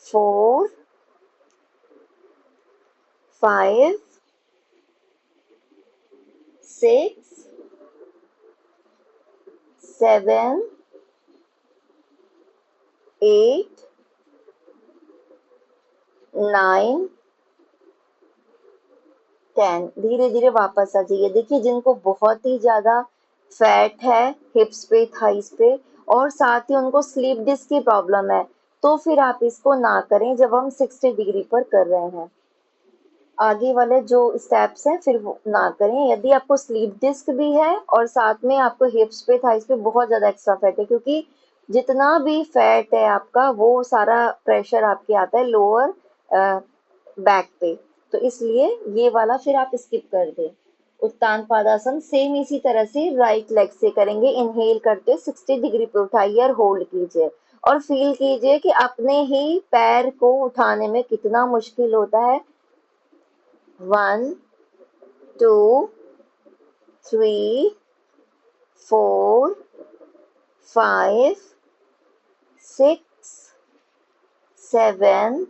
A: 4, 5, 6, 7 8 9 10। धीरे धीरे वापस आ जाइए। देखिए जिनको बहुत ही ज्यादा फैट है हिप्स पे, थाइस पे, और साथ ही उनको स्लीप डिस्क की प्रॉब्लम है, तो फिर आप इसको ना करें जब हम 60 डिग्री पर कर रहे हैं। आगे वाले जो स्टेप्स हैं फिर वो ना करें। यदि आपको स्लीप डिस्क भी है और साथ में आपको हिप्स पे, थाइस पे बहुत ज्यादा एक्स्ट्रा फैट है, क्योंकि जितना भी फैट है आपका वो सारा प्रेशर आपके आता है लोअर बैक पे, तो इसलिए ये वाला फिर आप स्किप कर दें। उत्तान पादासन सेम इसी तरह से राइट लेग से करेंगे। इनहेल करते 60 डिग्री पे उठाइए और होल्ड कीजिए, और फील कीजिए कि अपने ही पैर को उठाने में कितना मुश्किल होता है। 1 2 3 4 5 6 7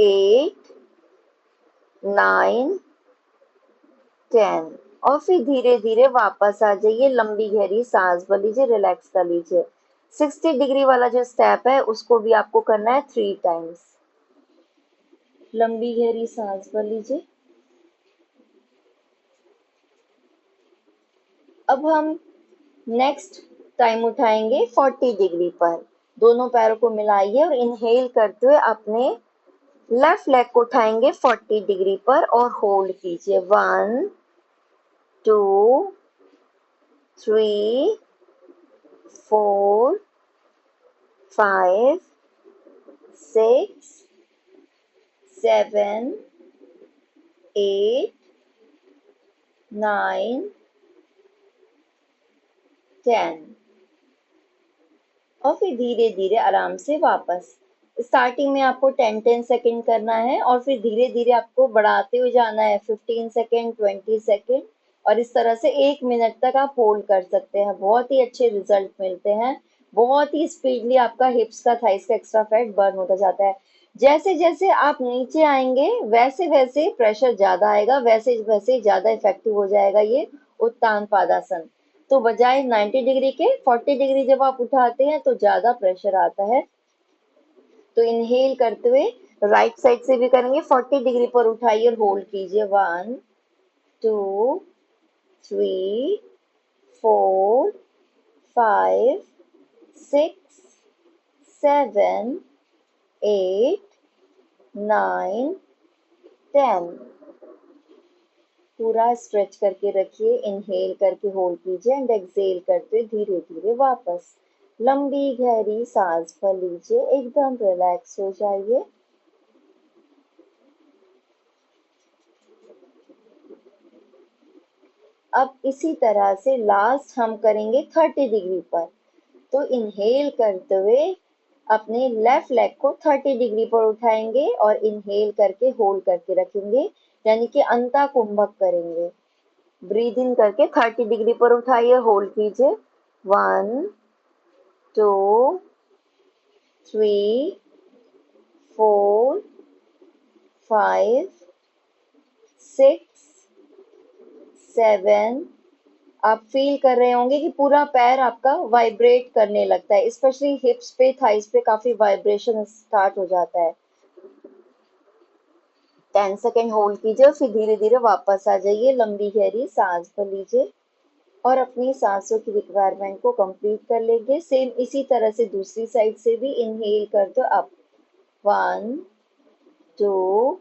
A: 8 9 10। और फिर धीरे धीरे वापस आ जाइए। लंबी गहरी सांस भर लीजिए, रिलैक्स कर लीजिए। 60 डिग्री वाला जो स्टेप है उसको भी आपको करना है 3 टाइम्स। लंबी गहरी सांस भर लीजिए। अब हम नेक्स्ट टाइम उठाएंगे 40 डिग्री पर। दोनों पैरों को मिलाइए और इनहेल करते हुए अपने लेफ्ट लेग को उठाएंगे 40 डिग्री पर और होल्ड कीजिए। 1 2 3 4 5 6 7 8 9 10। और फिर धीरे धीरे आराम से वापस। स्टार्टिंग में आपको 10-10 सेकेंड करना है और फिर धीरे धीरे आपको बढ़ाते हुए जाना है, 15 सेकेंड, 20 सेकेंड, और इस तरह से 1 मिनट तक आप होल्ड कर सकते हैं। बहुत ही अच्छे रिजल्ट मिलते हैं। बहुत ही स्पीडली आपका हिप्स का, थाइस का एक्स्ट्रा फैट बर्न होता जाता है। जैसे जैसे आप नीचे आएंगे वैसे वैसे प्रेशर ज्यादा आएगा, वैसे वैसे ज्यादा इफेक्टिव हो जाएगा ये उत्तान पादासन। तो बजाय 90 डिग्री के 40 डिग्री जब आप उठाते हैं तो ज्यादा प्रेशर आता है। तो इनहेल करते हुए राइट साइड से भी करेंगे। 40 डिग्री पर उठाइए और होल्ड कीजिए। 1 2 3 4 5 6 7 8 9 10। पूरा स्ट्रेच करके रखिए। इनहेल करके होल्ड कीजिए एंड एक्सेल करते धीरे धीरे वापस। लंबी गहरी सांस भर लीजिए, एकदम रिलैक्स हो जाइए। अब इसी तरह से लास्ट हम करेंगे 30 डिग्री पर। तो इनहेल करते हुए अपने लेफ्ट लेग को 30 डिग्री पर उठाएंगे और इनहेल करके होल्ड करके रखेंगे, यानी कि अंता कुंभक करेंगे। ब्रीद इन करके 30 डिग्री पर उठाइए, होल्ड कीजिए। 1 2 3 4 5 6 7। आप फील कर रहे होंगे कि पूरा पैर आपका वाइब्रेट करने लगता है, स्पेशली हिप्स पे, थाइस पे काफी वाइब्रेशन स्टार्ट हो जाता है। 10 सेकेंड होल्ड कीजिए और फिर धीरे धीरे वापस आ जाइए। लंबी गहरी सांस भर लीजिए और अपनी सांसों की रिक्वायरमेंट को कंप्लीट कर लेंगे। सेम इसी तरह से दूसरी साइड से भी इनहेल करते अप। 1 2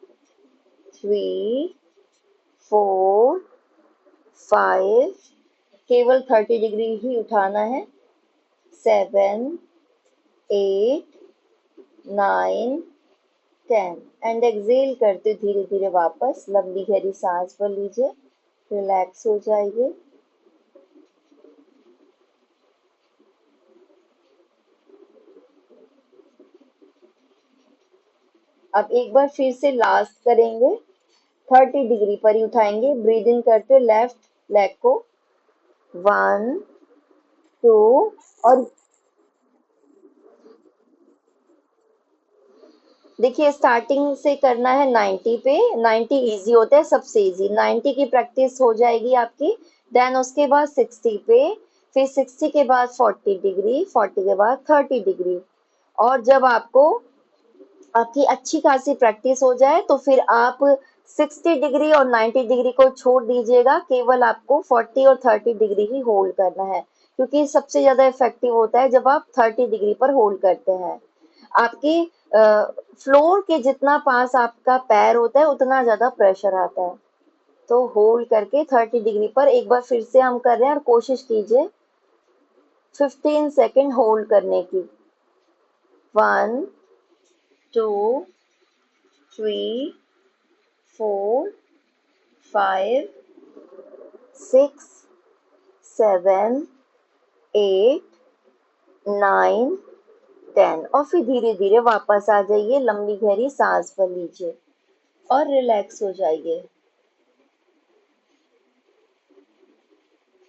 A: 3 4 5। केवल 30 डिग्री ही उठाना है। 7 8 9 10। एंड एक्सेल करते धीरे धीरे वापस। लंबी गहरी सांस भर लीजिए, रिलैक्स हो जाइए। अब एक बार फिर से लास्ट करेंगे। 30 डिग्री पर ही उठाएंगे। ब्रीद इन करते लेफ्ट लेग को। 1 2। और देखिए स्टार्टिंग से करना है 90 पे। 90 इजी होता है, सबसे इजी। 90 की प्रैक्टिस हो जाएगी आपकी, देन उसके बाद 60 पे, फिर 60 के बाद 40 डिग्री, 40 के बाद 30 डिग्री। और जब आपको आपकी अच्छी खासी प्रैक्टिस हो जाए तो फिर आप 60 डिग्री और 90 डिग्री को छोड़ दीजिएगा, केवल आपको 40 और 30 डिग्री ही होल्ड करना है, क्योंकि सबसे ज्यादा इफेक्टिव होता है जब आप 30 डिग्री पर होल्ड करते हैं। आपकी फ्लोर के जितना पास आपका पैर होता है उतना ज्यादा प्रेशर आता है। तो होल्ड करके 30 डिग्री पर एक बार फिर से हम कर रहे हैं, और कोशिश कीजिए 15 सेकेंड होल्ड करने की। 1 2 3 4 5 6 7 8 9 10, और फिर धीरे धीरे वापस आ जाइए, लंबी गहरी सांस भर लीजिए और रिलैक्स हो जाइए।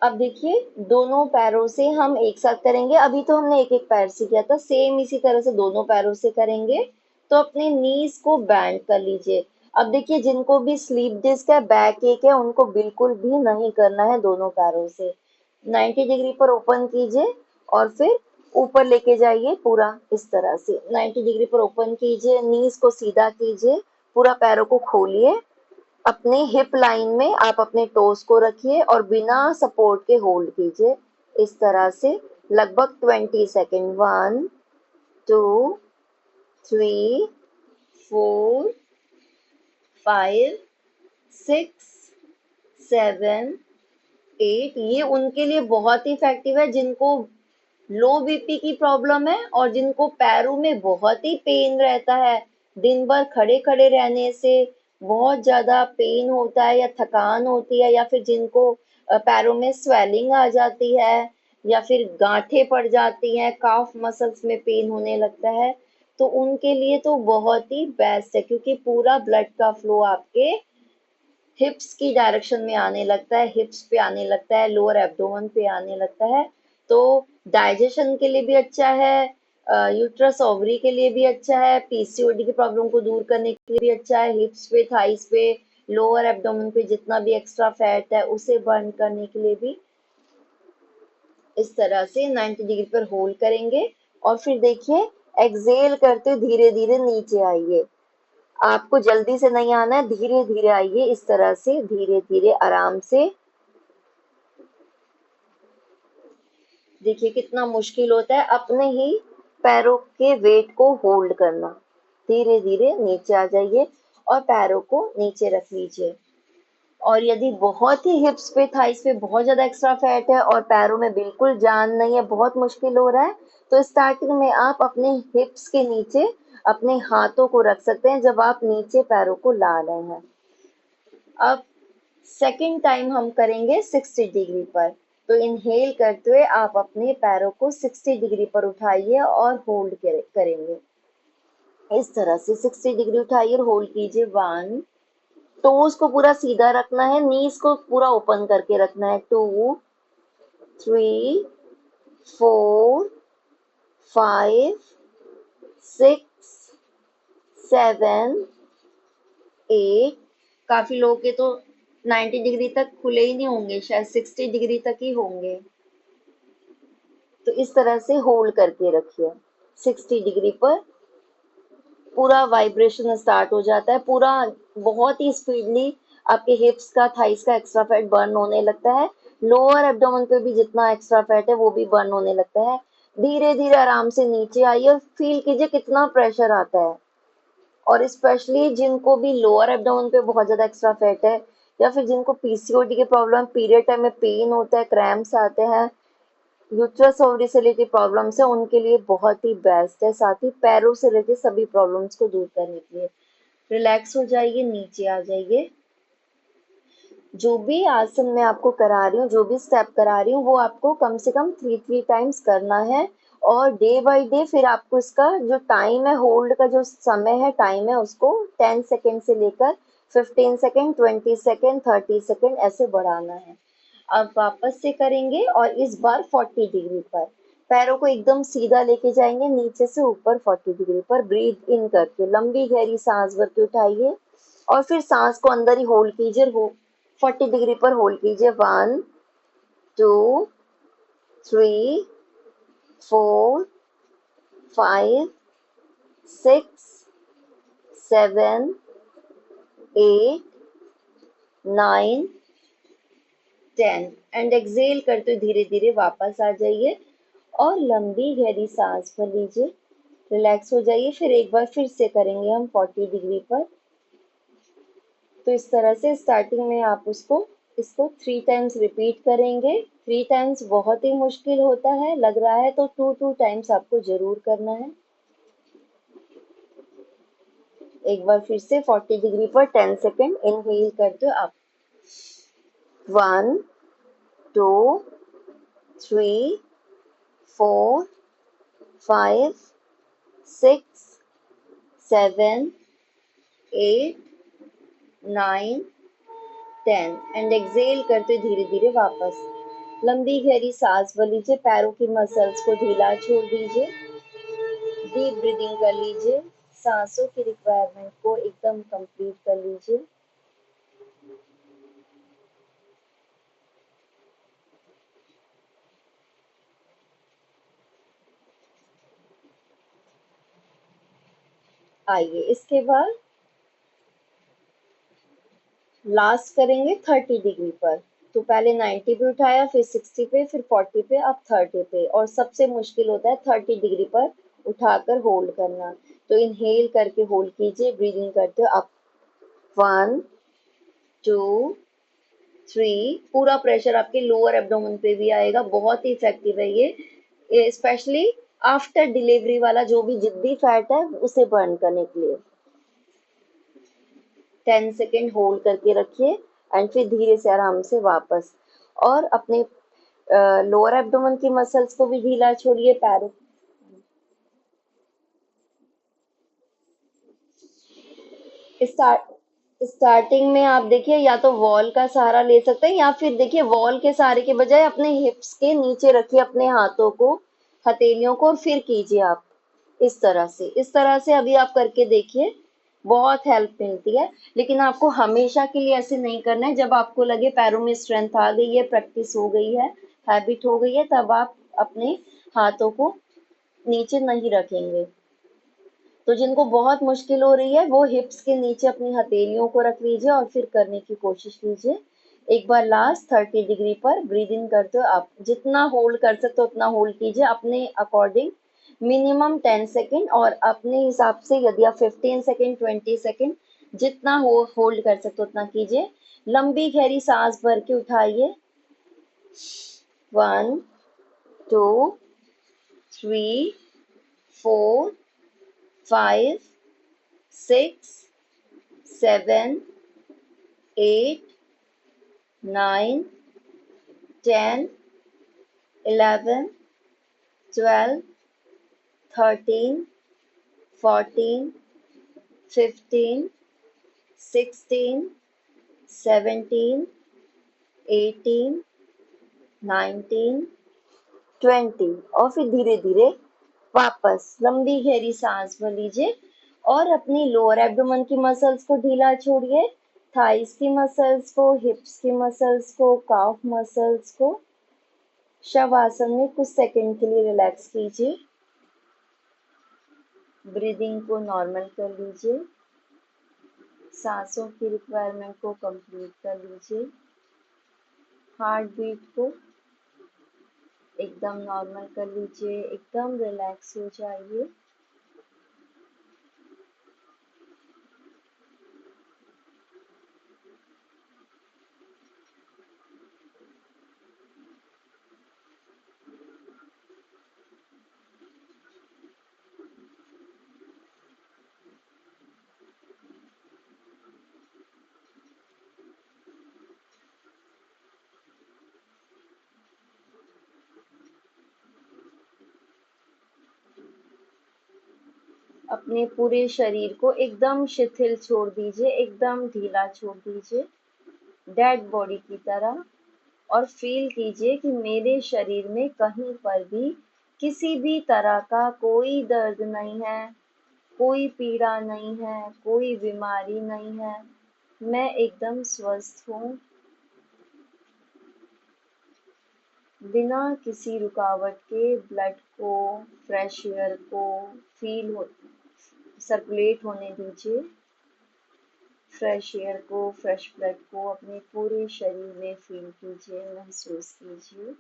A: अब देखिए दोनों पैरों से हम एक साथ करेंगे। अभी तो हमने एक एक पैर से किया था, सेम इसी तरह से दोनों पैरों से करेंगे। तो अपने नीज को बैंड कर लीजिए। अब देखिए जिनको भी स्लीप डिस्क है, बैक एक है, उनको बिल्कुल भी नहीं करना है दोनों पैरों से। 90 डिग्री पर ओपन कीजिए और फिर ऊपर लेके जाइए पूरा इस तरह से। 90 डिग्री पर ओपन कीजिए, नीज को सीधा कीजिए, पूरा पैरों को खोलिए। अपने हिप लाइन में आप अपने टोस को रखिए और बिना सपोर्ट के होल्ड कीजिए इस तरह से लगभग 20 सेकेंड। 1 2 3 4 5 6 7 8। ये उनके लिए बहुत ही इफेक्टिव है जिनको लो बीपी की प्रॉब्लम है और जिनको पैरों में बहुत ही पेन रहता है, दिन भर खड़े खड़े रहने से बहुत ज्यादा पेन होता है या थकान होती है, या फिर जिनको पैरों में स्वेलिंग आ जाती है या फिर गांठें पड़ जाती हैं, काफ मसल्स में पेन होने लगता है, तो उनके लिए तो बहुत ही बेस्ट है, क्योंकि पूरा ब्लड का फ्लो आपके हिप्स की डायरेक्शन में आने लगता है, हिप्स पे आने लगता है, लोअर एब्डोमेन पे आने लगता है। तो डाइजेशन के लिए भी अच्छा है, यूट्रस ओवरी के लिए भी अच्छा है, पीसीओडी की प्रॉब्लम को दूर करने के लिए भी अच्छा है, हिप्स पे, थाइस पे, लोअर एब्डोमेन पे जितना भी एक्स्ट्रा फैट है उसे बर्न करने के लिए भी। इस तरह से 90 डिग्री पर होल्ड करेंगे और फिर देखिए एक्सेल करते धीरे धीरे नीचे आइए। आपको जल्दी से नहीं आना है, धीरे धीरे आइए इस तरह से, धीरे धीरे आराम से। देखिए कितना मुश्किल होता है अपने ही पैरों के वेट को होल्ड करना। धीरे धीरे नीचे आ जाइए और पैरों को नीचे रख लीजिए। और यदि बहुत ही हिप्स पे, थाइस पे बहुत ज्यादा एक्स्ट्रा फैट है और पैरों में बिल्कुल जान नहीं है, बहुत मुश्किल हो रहा है, तो स्टार्टिंग में आप अपने हिप्स के नीचे अपने हाथों को रख सकते हैं जब आप नीचे पैरों को ला रहे हैं। अब सेकेंड टाइम हम करेंगे 60 डिग्री पर। तो इनहेल करते हुए आप अपने पैरों को 60 डिग्री पर उठाइए और होल्ड करेंगे इस तरह से। 60 डिग्री उठाइए और होल्ड कीजिए। 1, टोज को पूरा सीधा रखना है, नीज को पूरा ओपन करके रखना है। 2 3 4 5 6 7 8। काफी लोगों के तो 90 डिग्री तक खुले ही नहीं होंगे, शायद 60 डिग्री तक ही होंगे। तो इस तरह से होल्ड करके रखिए 60 डिग्री पर। पूरा वाइब्रेशन स्टार्ट हो जाता है, पूरा बहुत ही स्पीडली आपके हिप्स का, थाइस का एक्स्ट्रा फैट बर्न होने लगता है। लोअर एब्डोमेन पे भी जितना एक्स्ट्रा फैट है वो भी बर्न होने लगता है। धीरे धीरे आराम से नीचे आइए और फील कीजिए कितना प्रेशर आता है। और स्पेशली जिनको भी लोअर एब्डोमेन पे बहुत ज्यादा एक्स्ट्रा फैट है, या फिर जिनको पीसीओडी की प्रॉब्लम, पीरियड टाइम में पेन होता है, क्रैम्प्स आते हैं, यूट्रस ओवरी से रिलेटेड प्रॉब्लम्स है, उनके लिए बहुत ही बेस्ट है। साथ ही पैरों से रिलेटेड सभी प्रॉब्लम्स को दूर करने के लिए। रिलैक्स हो जाइए, नीचे आ जाइए। जो भी आसन मैं आपको करा रही हूँ, जो भी स्टेप करा रही हूँ, वो आपको कम से कम 3 टाइम्स करना है। और डे बाय डे फिर आपको इसका जो टाइम है, होल्ड का जो समय है, टाइम है, उसको 10 सेकेंड से लेकर 15 सेकेंड, 20 सेकेंड, 30 सेकेंड ऐसे बढ़ाना है। अब वापस से करेंगे और इस बार 40 डिग्री पर। पैरों को एकदम सीधा लेके जाएंगे, नीचे से ऊपर 40 डिग्री पर। ब्रीथ इन करके लंबी गहरी सांस भर के उठाइए और फिर सांस को अंदर ही होल्ड कीजिए। 40 डिग्री पर होल्ड कीजिए। 1 2 3, 4, 5, 6, 7, 8, 9, 10 एंड एक्सेल करते धीरे धीरे वापस आ जाइए और लंबी गहरी सांस भर लीजिए, रिलैक्स हो जाइए। फिर एक बार फिर से करेंगे हम 40 डिग्री पर। तो इस तरह से स्टार्टिंग में आप इसको 3 टाइम्स रिपीट करेंगे। 3 टाइम्स बहुत ही मुश्किल होता है, लग रहा है तो 2 टाइम्स आपको जरूर करना है। एक बार फिर से 40 डिग्री पर 10 सेकेंड इनहेल करते हो आप। 1, 2, 3, 4, 5, 6, 7, 8, 9, 10 एंड एक्सेल करते धीरे धीरे वापस। लंबी गहरी सांस भर लीजिए, पैरों की मसल्स को ढीला छोड़ दीजिए, डीप ब्रीदिंग कर लीजिए, सांसों की रिक्वायरमेंट को एकदम कंप्लीट कर लीजिए। आइए इसके बाद लास्ट करेंगे 30 डिग्री पर। तो पहले 90 पे उठाया, फिर 60 पे, फिर 40 पे, अब 30 पे। और सबसे मुश्किल होता है 30 डिग्री पर उठाकर होल्ड करना। तो इनहेल करके होल्ड कीजिए, ब्रीदिंग करते हो अप। 1, 2, 3। पूरा प्रेशर आपके लोअर एब्डोमेन पे भी आएगा। बहुत ही इफेक्टिव है ये स्पेशली आफ्टर डिलीवरी वाला जो भी जिद्दी फैट है उसे बर्न करने के लिए। 10 सेकेंड होल्ड करके रखिए एंड फिर धीरे से आराम से वापस। और अपने लोअर एब्डोमेन की मसल्स को भी ढीला छोड़िए, पैरों। स्टार्टिंग में आप देखिए या तो वॉल का सहारा ले सकते हैं, या फिर देखिए वॉल के सहारे के बजाय अपने हिप्स के नीचे रखिए अपने हाथों को, हथेलियों को, और फिर कीजिए आप इस तरह से अभी आप करके देखिए, बहुत हेल्प मिलती है। लेकिन आपको हमेशा के लिए ऐसे नहीं करना है। जब आपको लगे पैरों में स्ट्रेंथ आ गई है, प्रैक्टिस हो गई है, हैबिट हो गई है, तब आप अपने हाथों को नीचे नहीं रखेंगे। तो जिनको बहुत मुश्किल हो रही है वो हिप्स के नीचे अपनी हथेलियों को रख लीजिए और फिर करने की कोशिश कीजिए। एक बार लास्ट 30 डिग्री पर ब्रीद इन करते हो आप, जितना होल्ड कर सकते हो उतना होल्ड कीजिए अपने अकॉर्डिंग, मिनिमम 10 सेकेंड, और अपने हिसाब से यदि आप 15 सेकेंड, 20 सेकेंड जितना हो होल्ड कर सकते हो उतना कीजिए। लंबी गहरी सांस भर के उठाइए। 1, 2, 3, 4, 5, 6, 7, 8, 9, 10, 11, 12, 13, 14, 15, 16, 17, 18, 19, 20। और फिर धीरे धीरे वापस लंबी गहरी सांस भर लीजिए और अपनी लोअर एब्डोमेन की मसल्स को ढीला छोड़िए, थाइस की मसल्स को, हिप्स की मसल्स को, काफ मसल्स को। शवासन में कुछ सेकंड के लिए रिलैक्स कीजिए, ब्रीदिंग को नॉर्मल कर लीजिए, सांसों की रिक्वायरमेंट को कंप्लीट कर लीजिए, हार्ट बीट को एकदम नॉर्मल कर लीजिए, एकदम रिलैक्स हो जाइए। अपने पूरे शरीर को एकदम शिथिल छोड़ दीजिए, एकदम ढीला छोड़ दीजिए, डेड बॉडी की तरह। और फील कीजिए कि मेरे शरीर में कहीं पर भी किसी भी तरह का कोई दर्द नहीं है, कोई पीड़ा नहीं है, कोई बीमारी नहीं है। मैं एकदम स्वस्थ हूँ। बिना किसी रुकावट के ब्लड को, फ्रेश एयर को फील हो सर्कुलेट होने दीजिए। फ्रेश एयर को, फ्रेश ब्लड को अपने पूरे शरीर में फील कीजिए, महसूस कीजिए।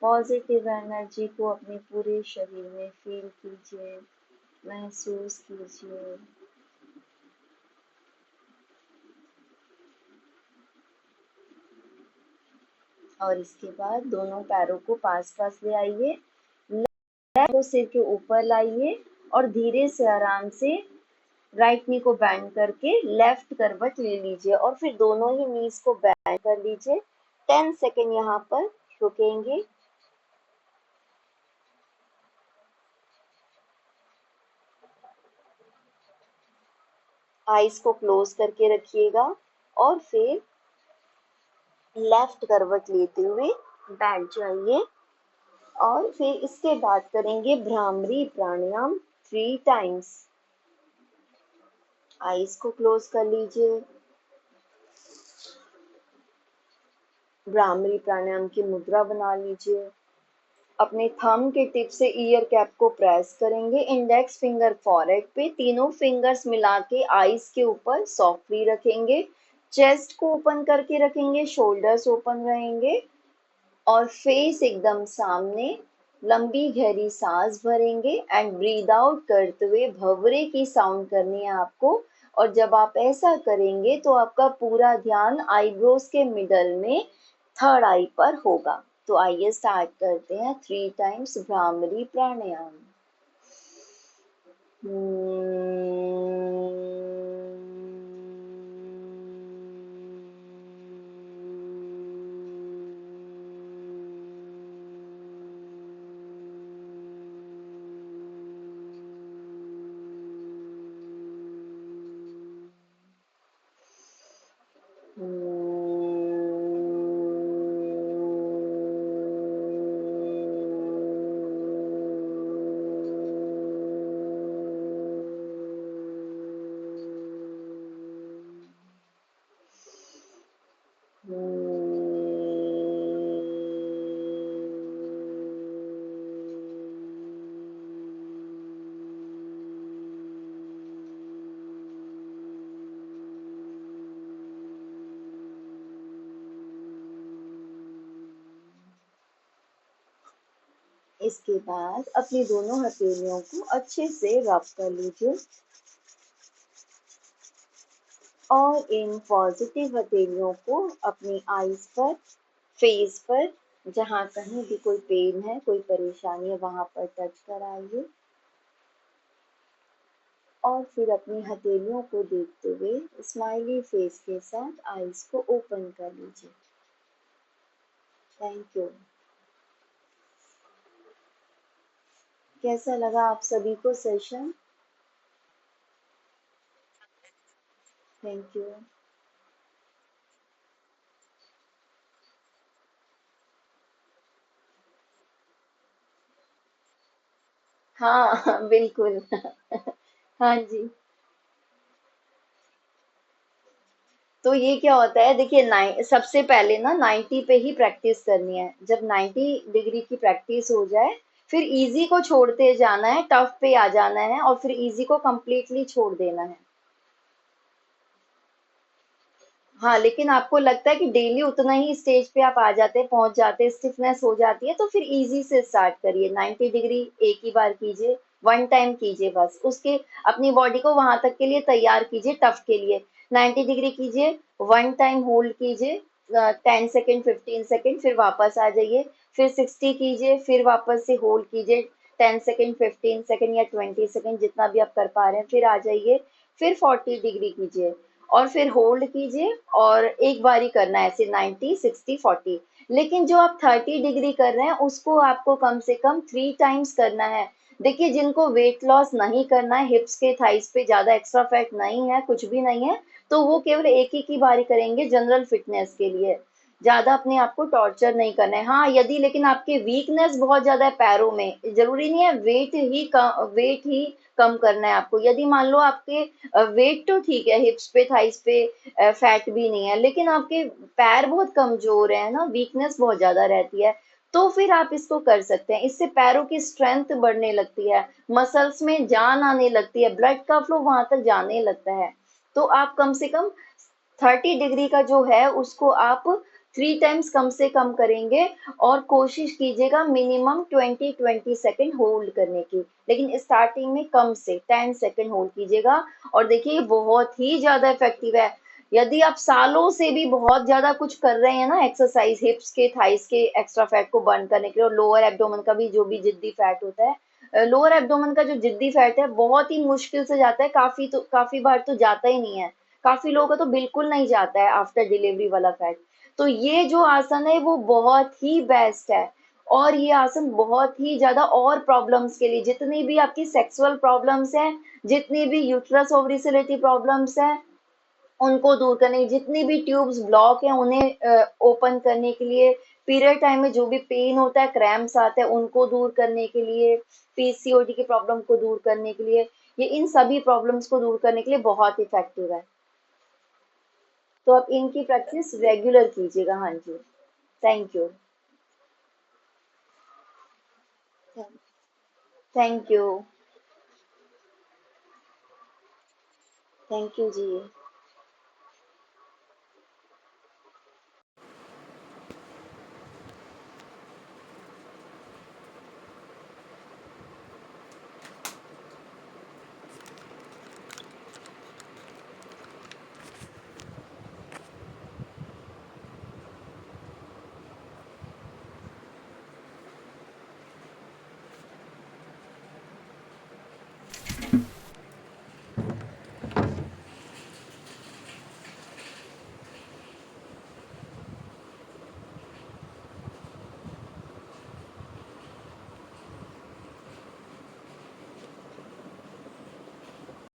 A: पॉजिटिव एनर्जी को अपने पूरे शरीर में फील कीजिए, महसूस कीजिए। और इसके बाद दोनों पैरों को पास पास ले आइए, लेफ्ट को सिर के ऊपर लाइए और धीरे से आराम से राइट नी को बैंड करके लेफ्ट करवट ले लीजिए और फिर दोनों ही नीज को बैंड कर लीजिए। 10 सेकेंड यहाँ पर रुकेंगे। आईज को क्लोज करके रखिएगा और फिर लेफ्ट करवट लेते हुए बैठ जाइए। और फिर इसके बाद करेंगे भ्रामरी प्राणायाम 3 टाइम्स। आईज को क्लोज कर लीजिए। भ्रामरी प्राणायाम की मुद्रा बना लीजिए। अपने थंब के टिप से ईयर कैप को प्रेस करेंगे, इंडेक्स फिंगर फॉरहेड पे, तीनों फिंगर्स मिला के आईज के ऊपर सॉफ्टली रखेंगे। चेस्ट को ओपन करके रखेंगे, शोल्डर्स ओपन रहेंगे और फेस एकदम सामने। लंबी गहरी सांस भरेंगे एंड ब्रीद आउट करते हुए भंवरे की साउंड करनी है आपको। और जब आप ऐसा करेंगे तो आपका पूरा ध्यान आईब्रोज के मिडल में थर्ड आई पर होगा। तो आइए स्टार्ट करते हैं 3 टाइम्स भ्रामरी प्राणायाम। इसके बाद अपनी दोनों हथेलियों को अच्छे से रब कर लीजिए और इन पॉजिटिव हथेलियों को अपनी आईज पर, फेस पर, जहाँ कहीं भी कोई पेन है, कोई परेशानी है, वहां पर टच कराइए और फिर अपनी हथेलियों को देखते हुए स्माइली फेस के साथ आईज को ओपन कर लीजिए। Thank you. कैसा लगा आप सभी को सेशन? Thank you. हाँ बिल्कुल। हाँ जी। तो ये क्या होता है, देखिए सबसे पहले ना 90 पे ही प्रैक्टिस करनी है। जब 90 डिग्री की प्रैक्टिस हो जाए फिर इजी को छोड़ते जाना है, टफ पे आ जाना है और फिर इजी को कंप्लीटली छोड़ देना है। हाँ, लेकिन आपको लगता है कि डेली उतना ही स्टेज पे आप आ जाते हैं, पहुंच जाते हैं, स्टिफनेस हो जाती है, तो फिर इजी से स्टार्ट करिए। 90 डिग्री एक ही बार कीजिए, 1 टाइम कीजिए बस। उसके अपनी बॉडी को वहां तक के लिए तैयार कीजिए, टफ के लिए। 90 डिग्री कीजिए, 1 टाइम होल्ड कीजिए, 10 सेकेंड, 15 सेकेंड, फिर वापस आ जाइए। फिर 60 कीजिए, फिर वापस से होल्ड कीजिए 10 सेकेंड, 15 सेकेंड या 20 सेकेंड, जितना भी आप कर पा रहे हैं, फिर आ जाइए। फिर 40 डिग्री कीजिए और फिर होल्ड कीजिए और एक बार ही करना है ऐसे 90, 60, 40। लेकिन जो आप 30 डिग्री कर रहे हैं उसको आपको कम से कम 3 टाइम्स करना है। देखिए, जिनको वेट लॉस नहीं करना है, हिप्स के थाइस पे ज्यादा एक्स्ट्रा फैट नहीं है, कुछ भी नहीं है, तो वो केवल एक ही की बारी करेंगे जनरल फिटनेस के लिए। ज्यादा अपने आप को टॉर्चर नहीं करना है। हाँ, यदि लेकिन आपके वीकनेस बहुत ज्यादा है पैरों में, जरूरी नहीं है वेट ही कम करना है आपको। यदि मान लो आपके वेट तो ठीक है, हिप्स पे, थाइस पे फैट भी नहीं है, लेकिन आपके पैर बहुत कमजोर है ना, वीकनेस बहुत ज्यादा रहती है, तो फिर आप इसको कर सकते हैं। इससे पैरों की स्ट्रेंथ बढ़ने लगती है, मसल्स में जान आने लगती है, ब्लड का फ्लो वहां तक जाने लगता है। तो आप कम से कम 30 डिग्री का जो है उसको आप 3 टाइम्स कम से कम करेंगे, और कोशिश कीजिएगा मिनिमम 20-20 सेकेंड होल्ड करने की, लेकिन स्टार्टिंग में कम से 10 सेकेंड होल्ड कीजिएगा। और देखिए बहुत ही ज्यादा इफेक्टिव है। यदि आप सालों से भी बहुत ज्यादा कुछ कर रहे हैं ना एक्सरसाइज, हिप्स के थाइस के एक्स्ट्रा फैट को बर्न करने के लिए, और लोअर एब्डोमेन का भी जो भी जिद्दी फैट होता है, लोअर एब्डोमेन का जो जिद्दी फैट है बहुत ही मुश्किल से जाता है, काफी बार तो जाता ही नहीं है, काफी लोगों का तो बिल्कुल नहीं जाता है आफ्टर डिलीवरी वाला फैट। तो ये जो आसन है वो बहुत ही बेस्ट है। और ये आसन बहुत ही ज्यादा और प्रॉब्लम्स के लिए, जितनी भी आपकी सेक्सुअल प्रॉब्लम्स हैं, जितनी भी यूट्रस ओवरी से रिलेटेड प्रॉब्लम्स हैं, उनको दूर करने, जितनी भी ट्यूब्स ब्लॉक हैं उन्हें ओपन करने के लिए, पीरियड टाइम में जो भी पेन होता है, क्रैम्प्स आते हैं, उनको दूर करने के लिए, पीसीओडी की प्रॉब्लम को दूर करने के लिए, ये इन सभी प्रॉब्लम्स को दूर करने के लिए बहुत इफेक्टिव है। तो आप इनकी प्रैक्टिस रेगुलर कीजिएगा। हाँ जी। Thank you. Thank you. Thank you ji.